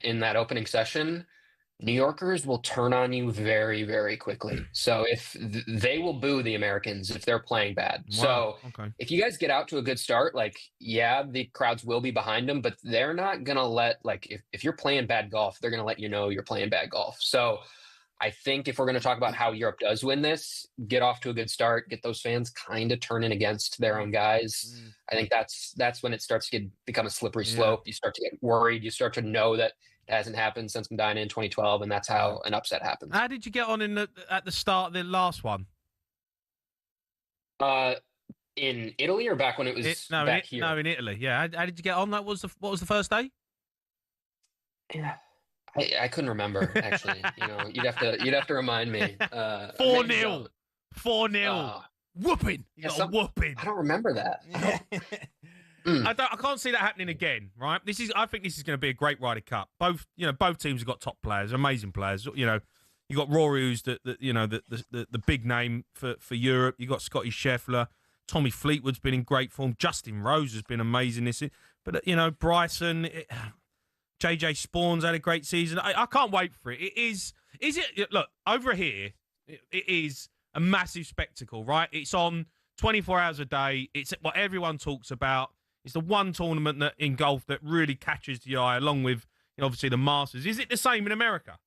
V: in that opening session, New Yorkers will turn on you very, very quickly. So if they will boo the Americans if they're playing bad.
C: Wow.
V: So
C: Okay.
V: if you guys get out to a good start, like, yeah, the crowds will be behind them, but they're not going to let, like, if you're playing bad golf, they're going to let you know you're playing bad golf. So I think if we're going to talk about how Europe does win this, get off to a good start, get those fans kind of turning against their own guys. I think that's when it starts to become a slippery slope. You start to get worried. You start to know that it hasn't happened since Medina in 2012, and that's how an upset happens.
C: How did you get on at the start of the last one?
V: In Italy or back when it was back here?
C: No, in Italy. Yeah. How did you get on? What was the first day?
V: Yeah. I couldn't remember, actually. You'd have to remind me.
C: 4-0. 4-0. Whooping. Whooping.
V: I don't remember that.
C: I can't see that happening again, right? I think this is going to be a great Ryder Cup. Both teams have got top players, amazing players. You got Rory, who's the big name for Europe. You got Scotty Scheffler, Tommy Fleetwood's been in great form. Justin Rose has been amazing this year. But Bryson, JJ Spawn's had a great season. I can't wait for it. Look, over here, it is a massive spectacle, right? It's on 24 hours a day. It's what everyone talks about. It's the one tournament in golf that really catches the eye, along with obviously the Masters. Is it the same in America?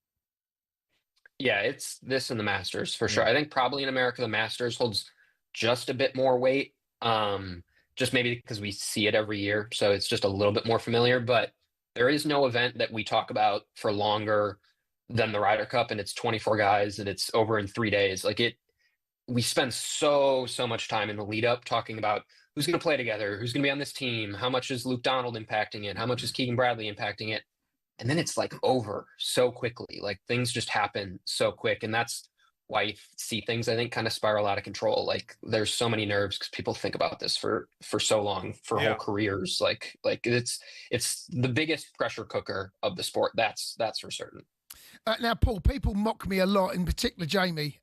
V: Yeah, it's this and the Masters for sure. I think probably in America the Masters holds just a bit more weight, just maybe because we see it every year, so it's just a little bit more familiar. But there is no event that we talk about for longer than the Ryder Cup, and it's 24 guys, and it's over in 3 days. We spend so much time in the lead up talking about who's going to play together, who's going to be on this team, how much is Luke Donald impacting it, how much is Keegan Bradley impacting it, and then it's over so quickly. Things just happen so quick, and that's why you see things, I think, kind of spiral out of control. There's so many nerves because people think about this for so long, for whole careers. It's the biggest pressure cooker of the sport. That's for certain.
D: Now, Paul, people mock me a lot, in particular Jamie,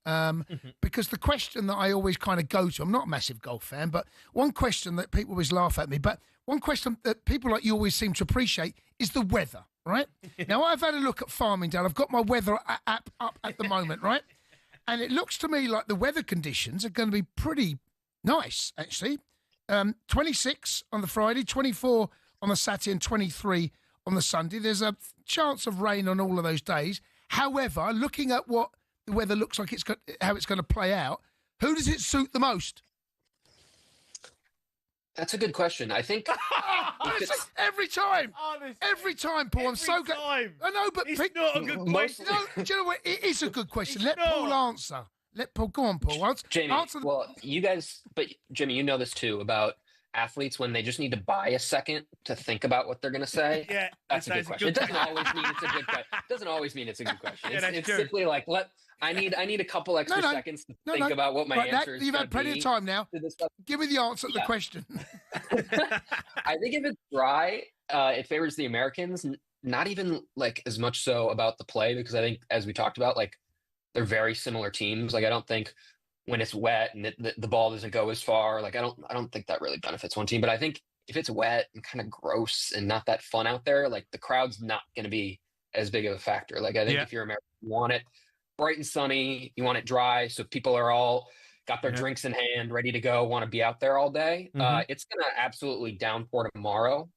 D: because the question that I always kind of go to, I'm not a massive golf fan, but one question that people always laugh at me, but one question that people like you always seem to appreciate is the weather, right? Now, I've had a look at Farmingdale. I've got my weather app up at the moment, right? And it looks to me like the weather conditions are going to be pretty nice, actually. 26 on the Friday, 24 on the Saturday, and 23 on the Sunday. There's a chance of rain on all of those days. However, looking at what the weather looks like, how it's going to play out, who does it suit the most?
V: That's a good question. I think
D: every time, Paul. I'm so good. I know, but
C: it's not a good question.
D: No, do you know what? It is a good question. Let Paul answer. Let Paul go on, Paul.
V: Jamie, you guys, but Jimmy, you know this too about athletes when they just need to buy a second to think about what they're going to say.
C: Yeah,
V: that's a good question. It doesn't always mean it's a good question. It doesn't always mean it's a good question. It's simply I need a couple extra seconds to think about what my answer is.
D: You've had plenty of time now. Give me the answer to the question.
V: I think if it's dry, it favors the Americans. Not even as much so about the play, because I think, as we talked about, they're very similar teams. I don't think when it's wet and the ball doesn't go as far, I don't think that really benefits one team. But I think if it's wet and kind of gross and not that fun out there, the crowd's not going to be as big of a factor. I think if you're American, you want it bright and sunny, you want it dry, so people are all got their drinks in hand, ready to go, want to be out there all day. It's going to absolutely downpour tomorrow,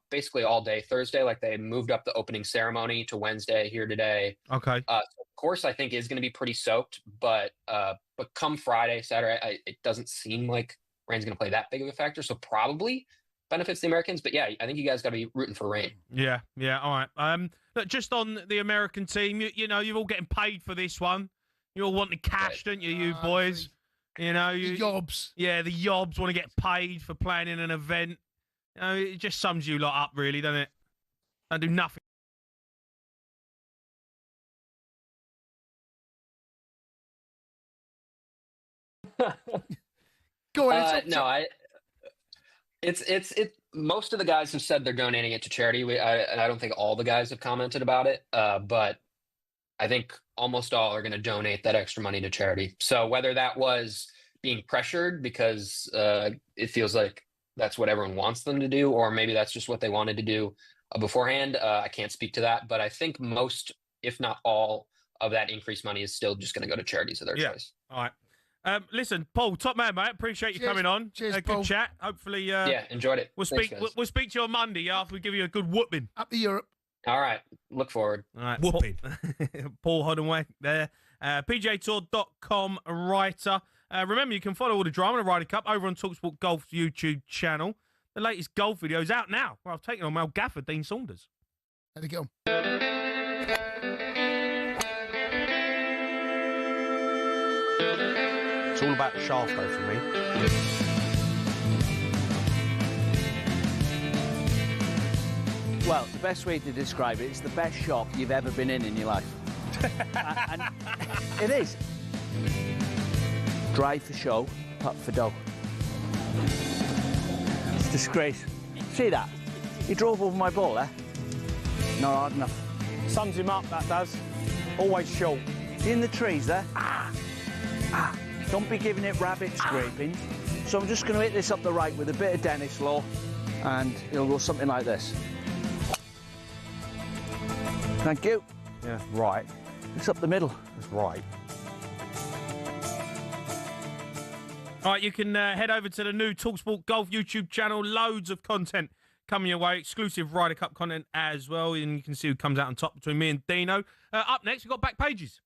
V: basically all day Thursday. They moved up the opening ceremony to Wednesday here today.
C: Okay.
V: Of course, I think is going to be pretty soaked, but come Friday, Saturday, it doesn't seem like rain's going to play that big of a factor. So probably benefits the Americans. But yeah, I think you guys got to be rooting for rain.
C: Yeah. All right. Look, just on the American team, you're all getting paid for this one. You all want the cash, don't you, you boys? The
D: yobs.
C: Yeah, the yobs want to get paid for playing in an event. It just sums you lot up, really, doesn't it? Don't do nothing.
D: Go on.
V: It's most of the guys have said they're donating it to charity. I don't think all the guys have commented about it, but I think almost all are going to donate that extra money to charity. So whether that was being pressured because it feels like that's what everyone wants them to do, or maybe that's just what they wanted to do beforehand. I can't speak to that, but I think most, if not all, of that increased money is still just going to go to charities of their choice.
C: All right. Listen, Paul, top man, mate. Appreciate you coming on.
D: Cheers,
C: good
D: Paul.
C: chat. Hopefully,
V: yeah, enjoyed it.
C: We'll
V: Thanks,
C: speak.
V: guys.
C: We'll speak to you on Monday after we give you a good whooping.
D: Up to Europe.
V: All right. Look forward.
C: All right. Whooping. Paul Hoddenway there. PGAtour.com writer. Remember, you can follow all the drama in the Ryder Cup over on talkSPORT Golf YouTube channel. The latest golf video is out now. Well, I've taken on Mel Gaffer, Dean Saunders.
D: How'd it go?
A: It's all about the shaft, though, for me.
G: Well, the best way to describe it, it's the best shop you've ever been in your life. And it is. Drive for show, putt for dough. It's a disgrace. See that? He drove over my ball, eh? Not hard enough.
A: Sums him up, that does. Always short.
G: See in the trees there? Don't be giving it rabbit scraping. So I'm just going to hit this up the right with a bit of Dennis Law, and it'll go something like this. Thank you.
A: Yeah, right.
G: It's up the middle.
A: That's right.
C: All right, you can head over to the new talkSPORT Golf YouTube channel. Loads of content coming your way. Exclusive Ryder Cup content as well. And you can see who comes out on top between me and Dino. Up next, we've got Back Pages.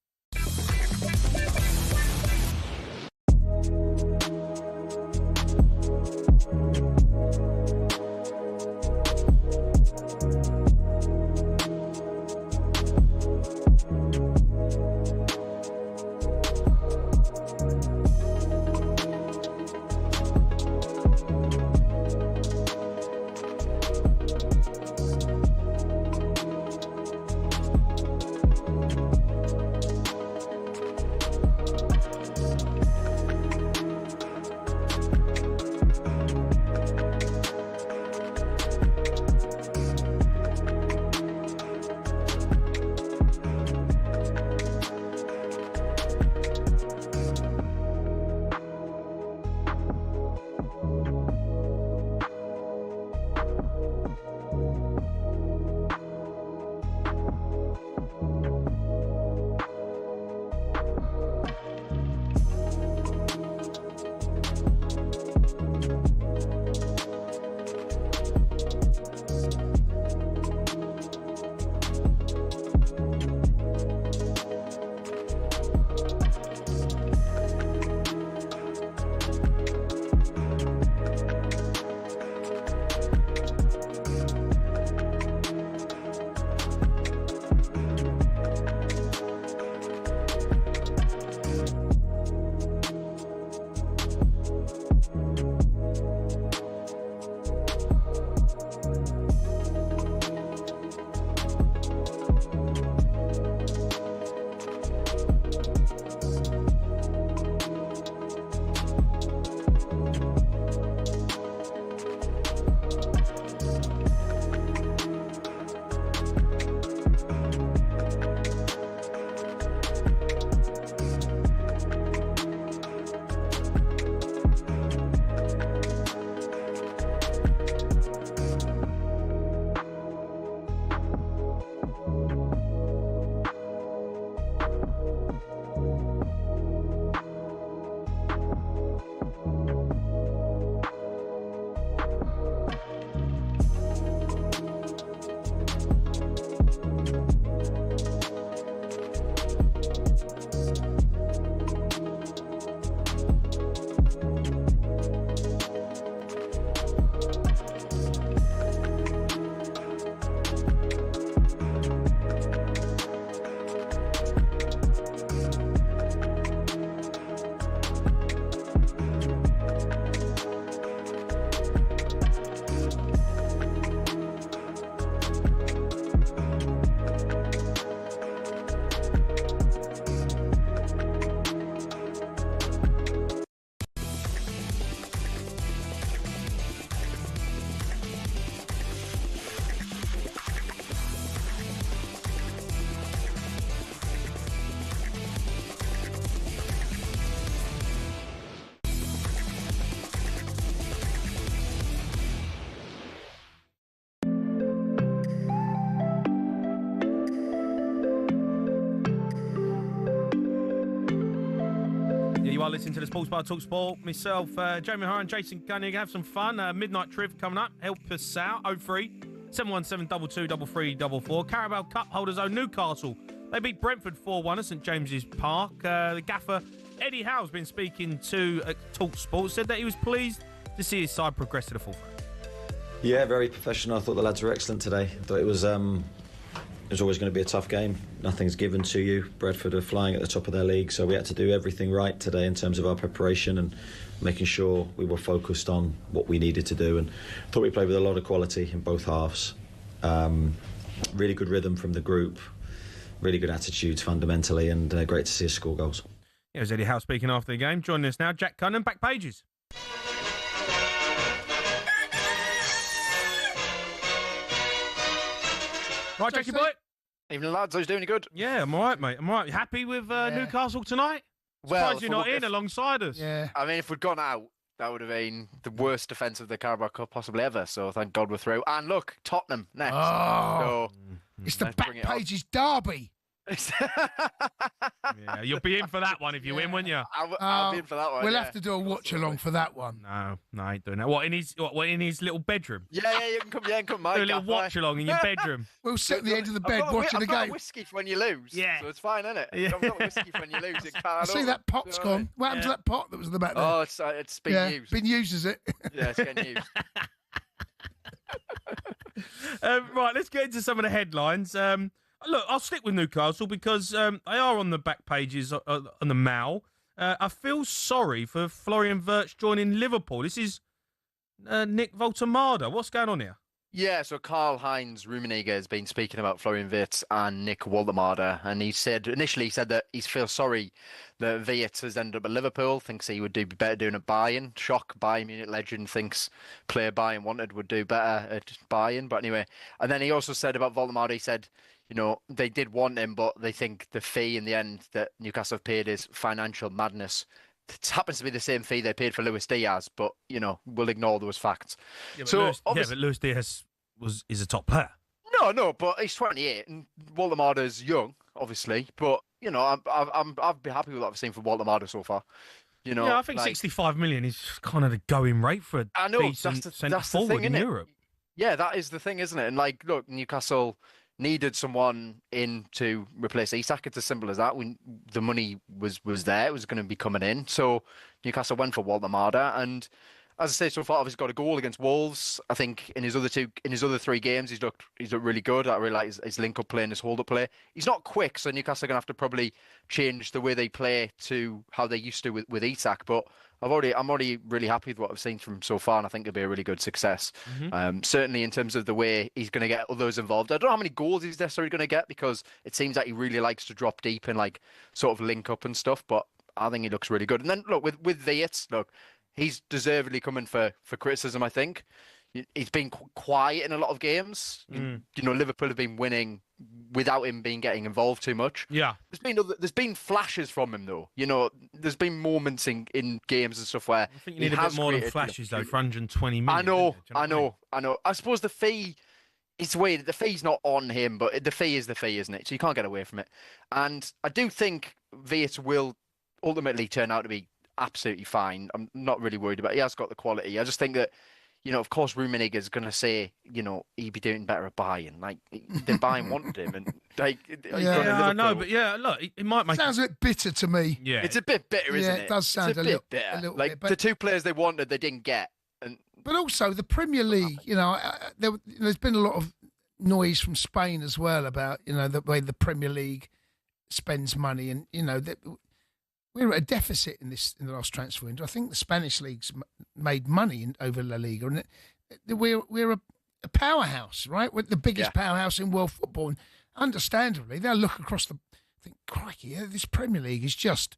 C: You are listening to the Sports Bar Talk Sport. Myself, Jamie O'Hara and Jason Cundy. Have some fun. Midnight Triv coming up. Help us out. 03 717 223344. Carabao Cup holders own Newcastle. They beat Brentford 4-1 at St James's Park. The gaffer, Eddie Howe's been speaking to talkSPORT, said that he was pleased to see his side progress to the forefront.
F: Yeah, very professional. I thought the lads were excellent today. I thought it was always going to be a tough game. Nothing's given to you. Brentford are flying at the top of their league, so we had to do everything right today in terms of our preparation and making sure we were focused on what we needed to do. And I thought we played with a lot of quality in both halves. Really good rhythm from the group, really good attitudes fundamentally, and great to see us score goals.
C: Yeah, it was Eddie Howe speaking after the game. Joining us now, Jack Cunningham, Back Pages. Right, Jackie boy.
K: Evening, lads. How's doing? You good?
C: Yeah, I'm all right, mate. I'm all right. You happy with Newcastle tonight? Surprised you're not in alongside us.
K: Yeah. I mean, if we'd gone out, that would have been the worst defence of the Carabao Cup possibly ever. So thank God we're through. And look, Tottenham next.
D: Oh,
K: So,
D: it's the Back Pages derby.
C: Yeah, you'll be in for that one if you win, won't you?
K: I'll be in for that one.
D: We'll have to do a watch along for that one.
C: No, I ain't doing that. What in his little bedroom?
K: Yeah, you can come. Yeah, come, mate.
C: Do a little watch along in your bedroom.
D: We'll sit at the end of the bed watching the game.
K: I've got whiskey for when you lose. Yeah, so it's fine, isn't it?
C: Yeah.
K: I've got whiskey for when you lose.
D: I see that pot's gone. What happened to that pot that was in the back there?
K: Oh, it's been used.
D: Been used, is it?
K: Yeah, it's getting used.
C: Right, let's get into some of the headlines. Look, I'll stick with Newcastle because they are on the back pages on the Mail. I feel sorry for Florian Wirtz joining Liverpool. This is Nick Voltemada. What's going on here?
K: Yeah, so Karl-Heinz Rummenigge has been speaking about Florian Wirtz and Nick Voltemada, and he said that he feels sorry that Wirtz has ended up at Liverpool, thinks he would do better doing at Bayern. Shock, Bayern Munich legend thinks player Bayern wanted would do better at Bayern, but anyway. And then he also said about Voltemada, he said, you know, they did want him, but they think the fee in the end that Newcastle have paid is financial madness. It happens to be the same fee they paid for Luis Diaz, but, you know, we'll ignore those facts.
C: Yeah, but Luis Diaz is a top player.
K: No, but he's 28 and Voltemada's young, obviously. But, you know, I'd be happy with what I've seen from Voltemada so far. You know,
C: yeah, I think 65 million is kind of the going rate for a decent centre forward in Europe.
K: Yeah, that is the thing, isn't it? And, like, look, Newcastle needed someone in to replace Isak. It's as simple as that. The money was there. It was going to be coming in. So Newcastle went for Voltemada. And as I say, so far, he's got a goal against Wolves. I think in his other 3 games, he's looked really good. I really like his link-up play and his hold-up play. He's not quick, so Newcastle are going to have to probably change the way they play to how they used to with Isak. But I'm already really happy with what I've seen from him so far, and I think it'll be a really good success. Mm-hmm. Certainly in terms of the way he's going to get others involved. I don't know how many goals he's necessarily going to get because it seems like he really likes to drop deep and like sort of link up and stuff. But I think he looks really good. And then look with Wirtz, look, he's deservedly coming for criticism. I think he's been quiet in a lot of games. You know, Liverpool have been winning without him getting involved too much.
C: Yeah,
K: there's been flashes from him though. You know, there's been moments in games and stuff where
C: I think you need a bit more than flashes though. For 120 million.
K: I know. I suppose the fee. It's weird. The fee's not on him, but the fee is the fee, isn't it? So you can't get away from it. And I do think Wirtz will ultimately turn out to be absolutely fine. I'm not really worried about it. He has got the quality. I just think that, you know, of course, Rummenigge is going to say, you know, he'd be doing better at Bayern. Like, the Bayern wanted him. And, like,
C: I know, but yeah, look, it might make...
D: Sounds a bit bitter to me.
C: Yeah.
K: It's a bit bitter, isn't it?
D: Yeah, it does sound a little
K: bitter.
D: Like,
K: the 2 players they wanted, they didn't get.
D: But also, the Premier League, you know, there's been a lot of noise from Spain as well about, you know, the way the Premier League spends money. And, you know, we're at a deficit in the last transfer window. I think the Spanish league's made money over La Liga, and we're a powerhouse, right? We're the biggest powerhouse in world football. And understandably, they'll look across think, crikey, this Premier League is just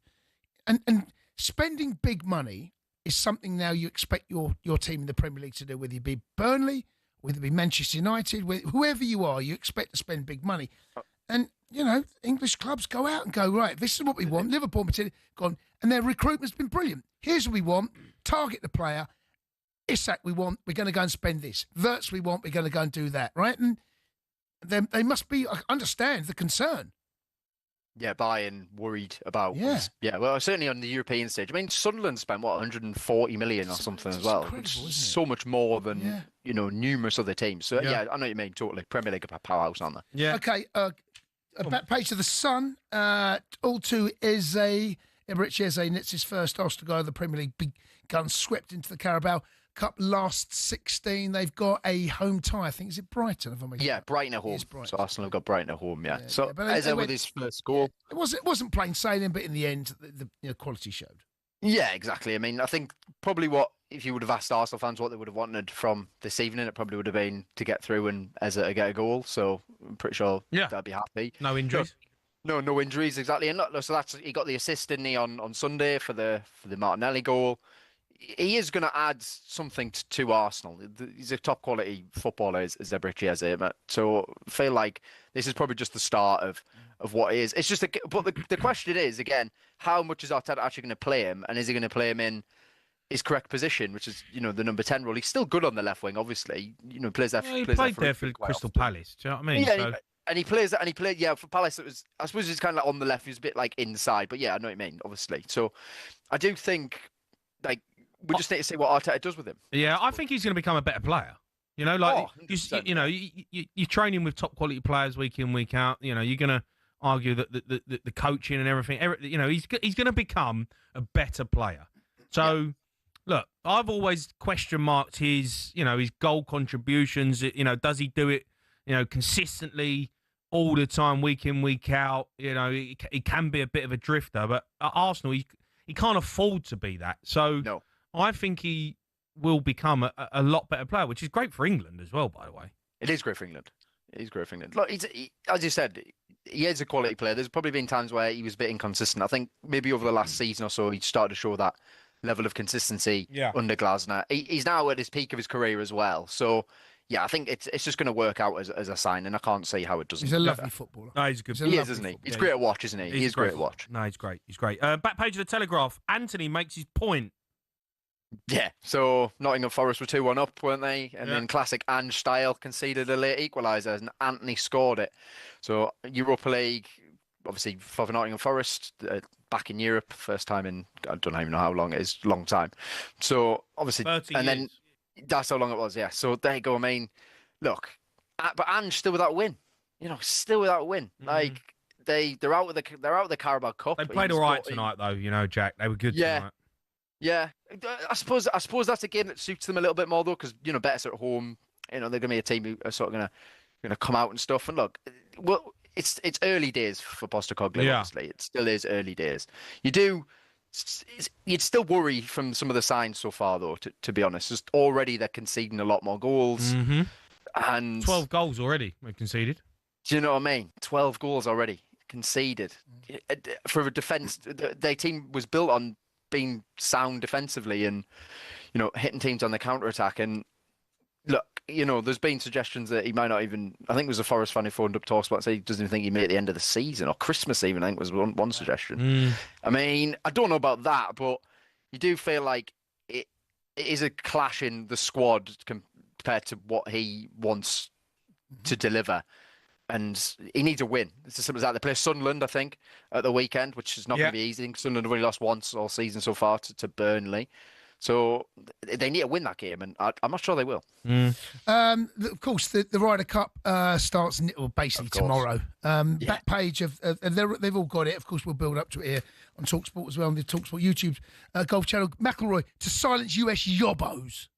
D: and spending big money is something now you expect your team in the Premier League to do, whether it be Burnley, whether it be Manchester United, whoever you are, you expect to spend big money. And, you know, English clubs go out and go, right, this is what we want. Liverpool, gone, and their recruitment's been brilliant. Here's what we want. Target the player. Isak we want. We're going to go and spend this. Wirtz we want. We're going to go and do that, right? And they must be understand the concern.
K: Bayern worried about.
D: Yeah.
K: Well, certainly on the European stage. I mean, Sunderland spent, 140 million or something as well.
D: Incredible,
K: Which is
D: isn't it?
K: so much more than, numerous other teams. So, I know what you mean, totally. Premier League are a powerhouse, aren't they?
C: Yeah.
D: Okay, back page to the Sun. All to Eze. Eberechi Eze knits his first Arsenal goal of the Premier League. Big gun swept into the Carabao Cup last 16. They've got a home tie. I think, is it Brighton?
K: Brighton at home. So Arsenal have got Brighton at home, So
D: but
K: Eze with his first goal.
D: It wasn't plain sailing, but in the end, the quality showed.
K: Yeah, exactly. I mean, I think probably if you would have asked Arsenal fans what they would have wanted from this evening, it probably would have been to get through and Eze to get a goal. So I'm pretty sure they'd be happy.
C: No injuries.
K: No injuries, exactly. And look, so he got the assist, didn't he, on Sunday for the Martinelli goal. He is going to add something to Arsenal. He's a top quality footballer, is Eberechi Eze. So I feel like this is probably just the start of what it is. It's just, but the question is, again, how much is Arteta actually going to play him, and is he going to play him in his correct position, which is the number 10 role? He's still good on the left wing, obviously. Plays there.
C: He played there for Crystal Palace. Do you know what I mean?
K: Yeah. And he played, for Palace. It was, I suppose, he's kind of like on the left. He was a bit like inside, but I know what you mean, obviously. So, I do think, we just need to see what Arteta does with him.
C: Yeah, I think he's going to become a better player. You're training with top quality players week in, week out. You're going to argue that the coaching and everything. He's going to become a better player. So, look, I've always question marked his goal contributions. Does he do it, consistently? All the time, week in, week out, he can be a bit of a drifter, but at Arsenal, he can't afford to be that. So I think he will become a lot better player, which is great for England as well, by the way.
K: It is great for England. Look, as you said, he is a quality player. There's probably been times where he was a bit inconsistent. I think maybe over the last season or so, he started to show that level of consistency under Glasner. He's now at his peak of his career as well. So, I think it's just going to work out as a sign, and I can't see how it doesn't.
D: He's a lovely footballer.
C: No, he's a good.
K: He is, isn't he? He's great to watch, isn't he? He is great to watch.
C: No, he's great. He's great. Back page of the Telegraph. Anthony makes his point.
K: Yeah, so Nottingham Forest were 2-1 up, weren't they? And then classic Ange style conceded a late equaliser, and Anthony scored it. So Europa League, obviously for Nottingham Forest, back in Europe, first time in, I don't even know how long it is, long time. So obviously,
C: 30
K: and
C: years.
K: then that's how long it was, yeah. So there you go. I mean, look, but Ange still without a win. Still without a win. Like they're out of the Carabao Cup.
C: They played all right tonight, though. Jack, they were good tonight.
K: Yeah, I suppose that's a game that suits them a little bit more though, because better at home. They're going to be a team who are sort of going to come out and stuff. And look, well, it's early days for Postecoglou. Obviously, it still is early days. You'd still worry from some of the signs so far, though. To be honest, just already they're conceding a lot more goals, and
C: 12 goals already they've conceded.
K: Do you know what I mean? 12 goals already conceded for a defence. Their team was built on being sound defensively and hitting teams on the counter attack. And look, there's been suggestions that he might not even. I think it was a Forest fan who phoned up talkSPORT and said he doesn't even think he made it at the end of the season or Christmas even. I think was one suggestion. I mean, I don't know about that, but you do feel like it is a clash in the squad compared to what he wants to deliver. And he needs a win. It's as simple as that. They play Sunderland, I think, at the weekend, which is not going to be easy. Sunderland have only lost once all season so far to Burnley. So they need to win that game, and I'm not sure they will.
D: Of course, the Ryder Cup starts basically tomorrow. Back page of they've all got it. Of course, we'll build up to it here on talkSPORT as well, on the talkSPORT YouTube golf channel. McIlroy to silence US yobbos.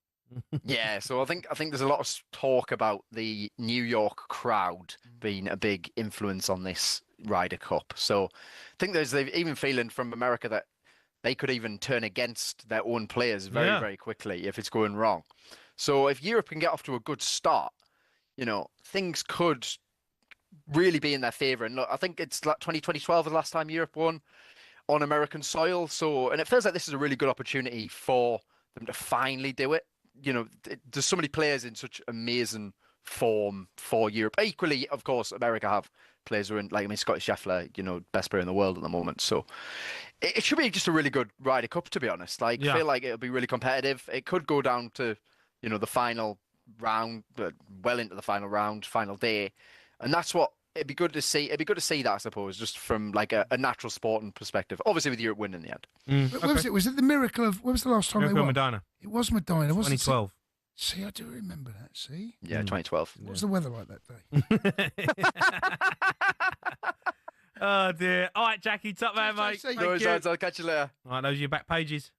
K: Yeah, so I think there's a lot of talk about the New York crowd being a big influence on this Ryder Cup. So I think there's even feeling from America that they could even turn against their own players very, very quickly if it's going wrong. So if Europe can get off to a good start, things could really be in their favour. And look, I think it's like 2012 the last time Europe won on American soil. So, and it feels like this is a really good opportunity for them to finally do it. There's so many players in such amazing form for Europe. Equally, of course, America have players who are in, Scotty Scheffler, best player in the world at the moment. So it should be just a really good Ryder Cup, to be honest. I feel like it'll be really competitive. It could go down to, the final round, well into the final round, final day. And that's what it'd be good to see. It'd be good to see that, I suppose, just from like a natural sporting perspective. Obviously, with Europe winning in the end.
D: What was it? Was it the miracle of? When was the last time
C: Miracle
D: they
C: of
D: won?
C: Medina.
D: It was Medina, wasn't it?
C: 2012.
D: See, I do remember that. See.
K: Yeah, 2012.
D: What was the weather like that day?
C: Oh dear. All right, Jackie, top man, mate.
D: JC.
K: No worries, lads, I'll catch you later.
C: All right, those are your back pages.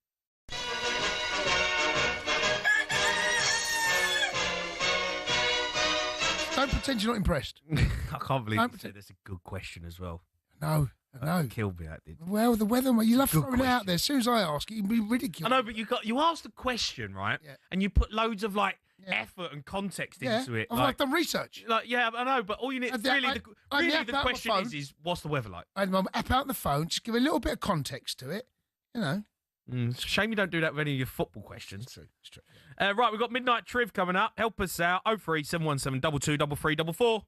D: Don't pretend you're not impressed.
C: I can't believe
D: Don't
C: you said that's a good question as well.
D: No, I know.
C: Killed me, that did.
D: Well, the weather, you love
C: Good
D: throwing it out there. As soon as I ask it, you can be ridiculous.
C: I know, but you asked the question, right?
D: Yeah.
C: And you put loads of effort and context into it.
D: I've done research.
C: Yeah, I know, but all you need the question is what's the weather like?
D: I had my app out on the phone, just give a little bit of context to it, you know.
C: It's a shame you don't do that with any of your football questions.
D: It's true. It's true.
C: Right, we've got Midnight Triv coming up. Help us out. 03717 223344.